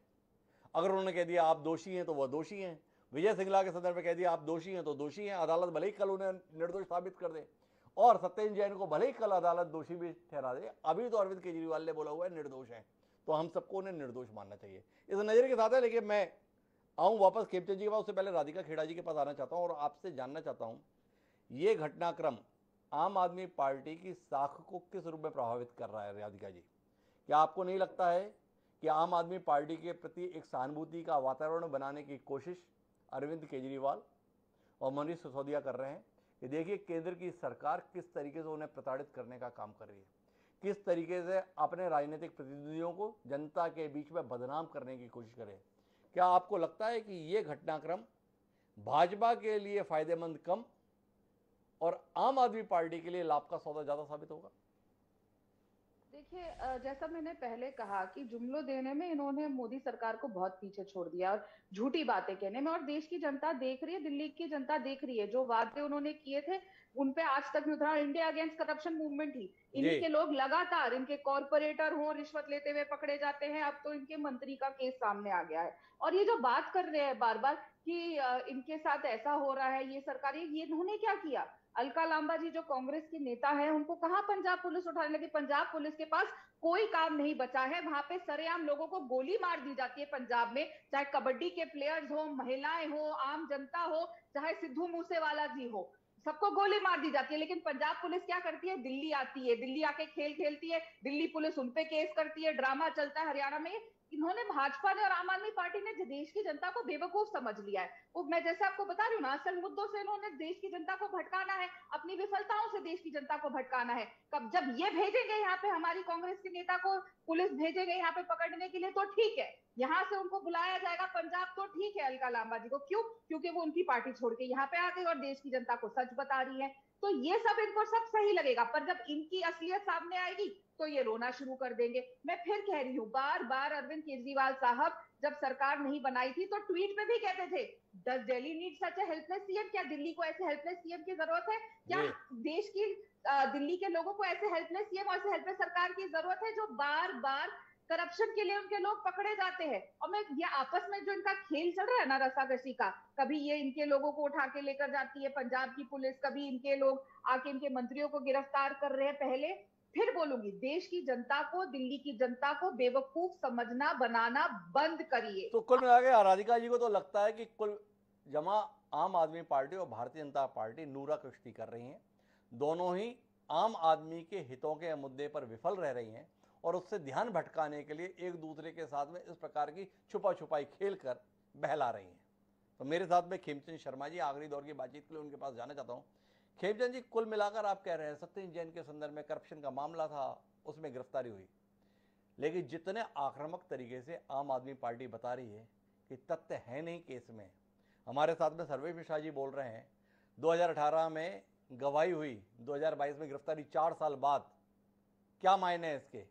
अगर उन्होंने कह दिया आप दोषी हैं तो वह दोषी हैं, विजय सिंगला के संदर्भ में कह दिया आप दोषी हैं तो दोषी हैं, अदालत भले ही कल उन्हें निर्दोष साबित कर दे, और सत्येंद्र जैन को भले ही कल अदालत दोषी भी ठहरा दे, अभी तो अरविंद केजरीवाल ने बोला हुआ है निर्दोष है, तो हम सबको उन्हें निर्दोष मानना चाहिए। इस नजर के साथ है, लेकिन मैं आऊँ वापस खेमचंद जी के पास, उससे पहले राधिका खेड़ा जी के पास आना चाहता हूँ और आपसे जानना चाहता हूँ ये घटनाक्रम आम आदमी पार्टी की साख को किस रूप में प्रभावित कर रहा है? राधिका जी, क्या आपको नहीं लगता है कि आम आदमी पार्टी के प्रति एक सहानुभूति का वातावरण बनाने की कोशिश अरविंद केजरीवाल और मनीष सिसोदिया कर रहे हैं कि देखिए केंद्र की सरकार किस तरीके से उन्हें प्रताड़ित करने का काम कर रही है? किस तरीके से अपने राजनीतिक प्रतिनिधियों को जनता के बीच में बदनाम करने की कोशिश करें। क्या आपको लगता है कि ये घटनाक्रम भाजपा के लिए फायदेमंद कम और आम आदमी पार्टी के लिए लाभ का सौदा ज्यादा साबित होगा? देखिए, जैसा मैंने पहले कहा कि जुमलों देने में इन्होंने मोदी सरकार को बहुत पीछे छोड़ दिया और झूठी बातें कहने में, और देश की जनता देख रही है, दिल्ली की जनता देख रही है, जो वादे उन्होंने किए थे उन पे आज तक नहीं उतरा। इंडिया अगेंस्ट करप्शन मूवमेंट ही इन्हीं के लोग लगातार, इनके कॉर्पोरेटर हो रिश्वत लेते हुए पकड़े जाते हैं। अब तो इनके मंत्री का केस सामने आ गया है, और ये जो बात कर रहे हैं बार बार कि इनके साथ ऐसा हो रहा है, ये सरकार, ये इन्होंने क्या किया? अलका लांबा जी जो कांग्रेस के नेता है, उनको कहां पंजाब पुलिस उठाने लगी? पंजाब पुलिस के पास कोई काम नहीं बचा है। वहां पे सरेआम लोगों को गोली मार दी जाती है पंजाब में, चाहे कबड्डी के प्लेयर्स हो, महिलाएं हो, आम जनता हो, चाहे सिद्धू मूसेवाला जी हो, सबको गोली मार दी जाती है। लेकिन पंजाब पुलिस क्या करती है? दिल्ली आती है, दिल्ली आके खेल खेलती है, दिल्ली पुलिस उनपे केस करती है, ड्रामा चलता है हरियाणा में। इन्होंने, भाजपा ने और आम आदमी पार्टी ने देश की जनता को बेवकूफ समझ लिया है। वो मैं जैसे आपको बता रही हूँ ना, असल मुद्दों से इन्होंने देश की जनता को भटकाना है, अपनी विफलताओं से देश की जनता को भटकाना है। कब जब ये भेजेंगे यहाँ पे, हमारी कांग्रेस के नेता को पुलिस भेजेंगे यहाँ पे पकड़ने के लिए, तो ठीक है, यहाँ से उनको बुलाया जाएगा पंजाब, तो ठीक है अलका लांबा जी को। क्यों? क्योंकि वो उनकी पार्टी छोड़ के यहाँ पे आ गई और देश की जनता को सच बता रही है। तो ये सब इनको सब सही लगेगा, पर जब इनकी असलियत सामने आएगी तो ये रोना शुरू कर देंगे। मैं फिर कह रही हूँ, बार बार अरविंद केजरीवाल साहब जब सरकार नहीं बनाई थी तो ट्वीट में भी कहते थे, does Delhi need such A helpless CM? क्या दिल्ली को ऐसे हेल्पलेस सीएम की जरूरत है? क्या देश की दिल्ली के लोगों को ऐसे हेल्पलेस सीएम और ऐसे हेल्पलेस सरकार की जरूरत है जो बार बार करप्शन के लिए उनके लोग पकड़े जाते हैं? और मैं, ये आपस में जो इनका खेल चल रहा है ना रस्साकशी का, कभी ये इनके लोगों को उठा के लेकर जाती है पंजाब की पुलिस, कभी इनके लोग आके इनके मंत्रियों को गिरफ्तार कर रहे हैं। पहले फिर बोलूंगी, देश की जनता को, दिल्ली की जनता को बेवकूफ समझना, बनाना बंद करिए। तो कुल मिला के राधिका जी को तो लगता है कि कुल जमा आम आदमी पार्टी और भारतीय जनता पार्टी नूरा कुश्ती कर रही हैं, दोनों ही आम आदमी के हितों के मुद्दे पर विफल रह रही हैं और उससे ध्यान भटकाने के लिए एक दूसरे के साथ में इस प्रकार की छुपा छुपाई खेल कर बहला रही हैं। तो मेरे साथ में खेमचंद शर्मा जी, आखिरी दौर की बातचीत के लिए उनके पास जाना चाहता हूँ। खेमचंद जी, कुल मिलाकर आप कह रहे हैं सत्येंद्र जैन के संदर्भ में करप्शन का मामला था, उसमें गिरफ्तारी हुई, लेकिन जितने आक्रामक तरीके से आम आदमी पार्टी बता रही है कि तथ्य है नहीं केस में। हमारे साथ में सर्वेश मिश्रा जी बोल रहे हैं 2018 में गवाही हुई, 2022 में गिरफ्तारी, 4 साल बाद। क्या मायने है इसके?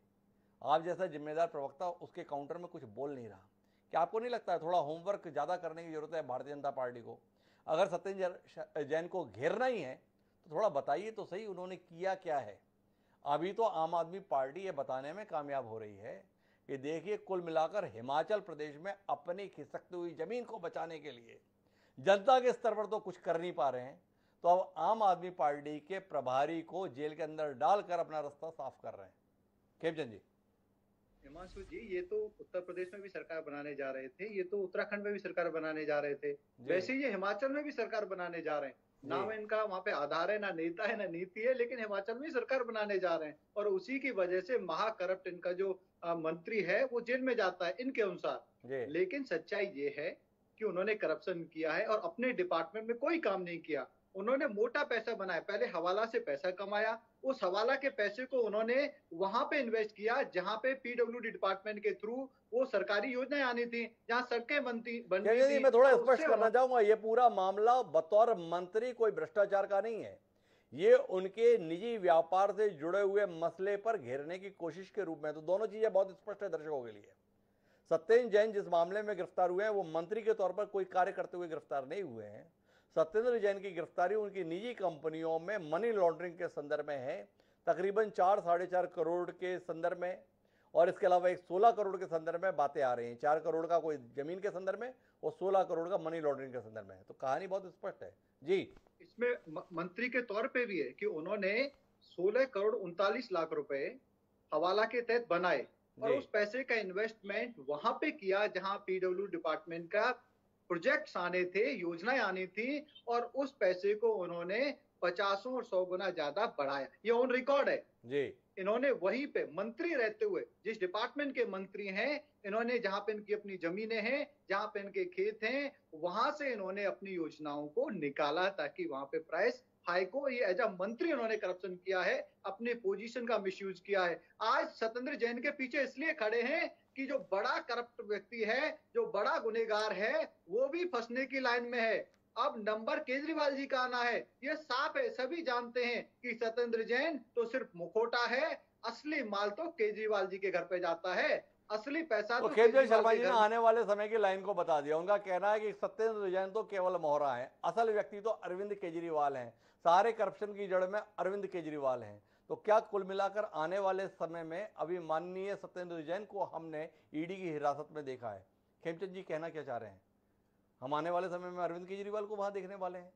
आप जैसा जिम्मेदार प्रवक्ता उसके काउंटर में कुछ बोल नहीं रहा। क्या आपको नहीं लगता है थोड़ा होमवर्क ज़्यादा करने की जरूरत है भारतीय जनता पार्टी को? अगर सत्येंद्र जैन को घेरना ही है तो थोड़ा बताइए तो सही उन्होंने किया क्या है। अभी तो आम आदमी पार्टी ये बताने में कामयाब हो रही है कि देखिए, कुल मिलाकर हिमाचल प्रदेश में अपनी खिसकती हुई जमीन को बचाने के लिए जनता के स्तर पर तो कुछ कर नहीं पा रहे हैं, तो अब आम आदमी पार्टी के प्रभारी को जेल के अंदर डालकर अपना रास्ता साफ कर रहे हैं। खेमचंद जी। हिमांशु जी, ये तो उत्तर प्रदेश में भी सरकार बनाने जा रहे थे, ये तो उत्तराखंड में भी सरकार बनाने जा रहे थे, वैसे ये हिमाचल में भी सरकार बनाने जा रहे हैं। नाम इनका वहां पे आधार है, ना नेता है, ना नीति है, लेकिन हिमाचल में सरकार बनाने जा रहे हैं। और उसी की वजह से महाकरप्ट इनका जो मंत्री है वो जेल में जाता है इनके अनुसार। लेकिन सच्चाई ये है कि उन्होंने करप्शन किया है और अपने डिपार्टमेंट में कोई काम नहीं किया। उन्होंने मोटा पैसा बनाया, पहले हवाला से पैसा कमाया, उस हवाला के पैसे को उन्होंने वहां पे इन्वेस्ट किया जहां पे पीडब्ल्यूडी डिपार्टमेंट के थ्रू वो सरकारी योजनाएं आनी थी, जहां सड़कें बनती थी। मैं थोड़ा स्पष्ट करना चाहूंगा, ये पूरा मामला बतौर मंत्री कोई भ्रष्टाचार का नहीं है, ये उनके निजी व्यापार से जुड़े हुए मसले पर घेरने की कोशिश के रूप में। तो दोनों चीजें बहुत स्पष्ट है दर्शकों के लिए। सत्येंद्र जैन जिस मामले में गिरफ्तार हुए हैं वो मंत्री के तौर पर कोई कार्य करते हुए गिरफ्तार नहीं हुए हैं। सत्येंद्र जैन की गिरफ्तारी उनकी निजी कंपनियों में मनी लॉन्ड्रिंग के संदर्भ में है, तकरीबन 4-4.5 करोड़ के संदर्भ में, और इसके अलावा एक 16 करोड़ के संदर्भ में बातें आ रही हैं। 4 करोड़ का कोई जमीन के संदर्भ में और 16 करोड़ का मनी लॉन्ड्रिंग के संदर्भ में। तो कहानी बहुत स्पष्ट है जी। इसमें मंत्री के तौर पे भी है कि उन्होंने 16 करोड़ 39 लाख रुपए हवाला के तहत बनाए और उस पैसे का इन्वेस्टमेंट वहां पे किया जहां पीडब्ल्यू डिपार्टमेंट का प्रोजेक्ट्स आने थे, योजनाएं आनी थी, और उस पैसे को उन्होंने 50 और 100 गुना ज्यादा बढ़ाया। ये ऑन रिकॉर्ड है जी। इन्होंने वहीं पे मंत्री रहते हुए, जिस डिपार्टमेंट के मंत्री हैं, इन्होंने जहां पे इनकी अपनी जमीनें हैं, जहां पे इनके खेत हैं, वहां से इन्होंने अपनी योजनाओं को निकाला ताकि वहां पे प्राइस भाई को ये एज अ मंत्री उन्होंने करप्शन किया है, अपने पोजीशन का मिसयूज किया है। आज सत्येंद्र जैन के पीछे इसलिए खड़े हैं कि जो बड़ा करप्ट व्यक्ति है, जो बड़ा गुनहगार है, वो भी फंसने की लाइन में है। अब नंबर केजरीवाल जी का आना है, ये साफ है, सभी जानते हैं कि सत्येंद्र जैन तो सिर्फ मुखौटा है, असली माल तो केजरीवाल जी के घर पे जाता है, असली पैसा तो तो केजरीवाल केजरीवाल शर्मा के जी ने घर आने वाले समय की लाइन को बता दिया। उनका कहना है कि सत्येंद्र जैन तो केवल मोहरा है, असल व्यक्ति तो अरविंद केजरीवाल हैं, सारे करप्शन की जड़ में अरविंद केजरीवाल हैं। तो क्या कुल मिलाकर आने वाले समय में अभी माननीय सत्येंद्र जैन को हमने ईडी की हिरासत में देखा है। खेमचंद जी कहना क्या चाह रहे हैं? हम आने वाले समय में अरविंद केजरीवाल को वहां देखने वाले हैं,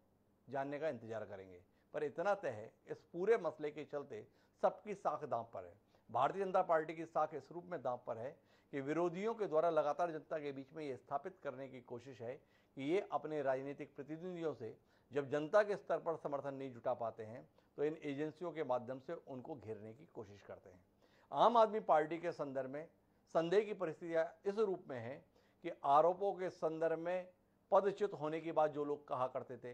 जानने का इंतजार करेंगे। पर इतना तय है, इस पूरे मसले के चलते सबकी साख दांव पर है। भारतीय जनता पार्टी की साख इस रूप में दांव पर है कि विरोधियों के द्वारा लगातार जनता के बीच में ये स्थापित करने की कोशिश है कि ये अपने राजनीतिक प्रतिनिधियों से जब जनता के स्तर पर समर्थन नहीं जुटा पाते हैं तो इन एजेंसियों के माध्यम से उनको घेरने की कोशिश करते हैं। आम आदमी पार्टी के संदर्भ में संदेह की परिस्थितियां इस रूप में है कि आरोपों के संदर्भ में पदच्युत होने की बात जो लोग कहा करते थे,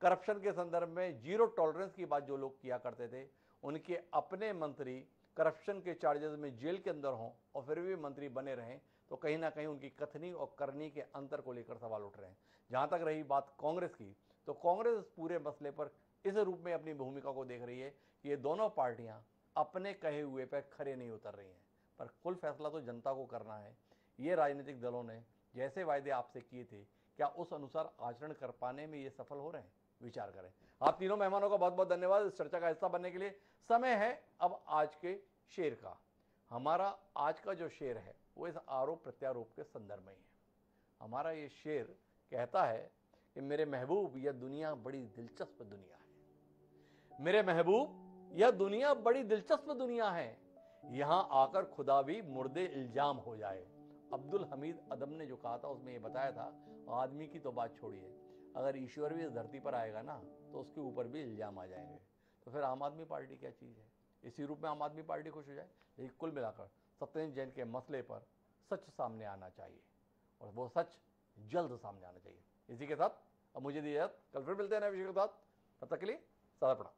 करप्शन के संदर्भ में जीरो टॉलरेंस की बात जो लोग किया करते थे, उनके अपने मंत्री करप्शन के चार्जेस में जेल के अंदर हों और फिर भी मंत्री बने रहें, तो कहीं ना कहीं उनकी कथनी और करनी के अंतर को लेकर सवाल उठ रहे हैं। जहां तक रही बात कांग्रेस की, तो कांग्रेस इस पूरे मसले पर इस रूप में अपनी भूमिका को देख रही है कि ये दोनों पार्टियां अपने कहे हुए पर खरे नहीं उतर रही हैं, पर कुल फैसला तो जनता को करना है। ये राजनीतिक दलों ने जैसे वायदे आपसे किए थे, क्या उस अनुसार आचरण कर पाने में ये सफल हो रहे हैं? विचार करें। आप तीनों मेहमानों का बहुत बहुत धन्यवाद इस चर्चा का हिस्सा बनने के लिए। समय है अब आज के शेर का। हमारा आज का जो शेर है वो इस आरोप प्रत्यारोप के संदर्भ में ही है। हमारा ये शेर कहता है कि मेरे महबूब, यह दुनिया बड़ी दिलचस्प दुनिया है। मेरे महबूब, यह दुनिया बड़ी दिलचस्प दुनिया है, यहां आकर खुदा भी मुर्दे इल्जाम हो जाए। अब्दुल हमीद अदम ने जो कहा था उसमें ये बताया था, आदमी की तो बात छोड़िए, अगर ईश्वर भी इस धरती पर आएगा ना तो उसके ऊपर भी इल्जाम आ जाएंगे। तो फिर आम आदमी पार्टी क्या चीज़ है? इसी रूप में आम आदमी पार्टी खुश हो जाए। लेकिन कुल मिलाकर सत्येंद्र जैन के मसले पर सच सामने आना चाहिए और वो सच जल्द सामने आना चाहिए। इसी के साथ अब मुझे दीजिए, कल फिर मिलते हैं नए विषय के साथ। तब तक के लिए सदा प्रणाम।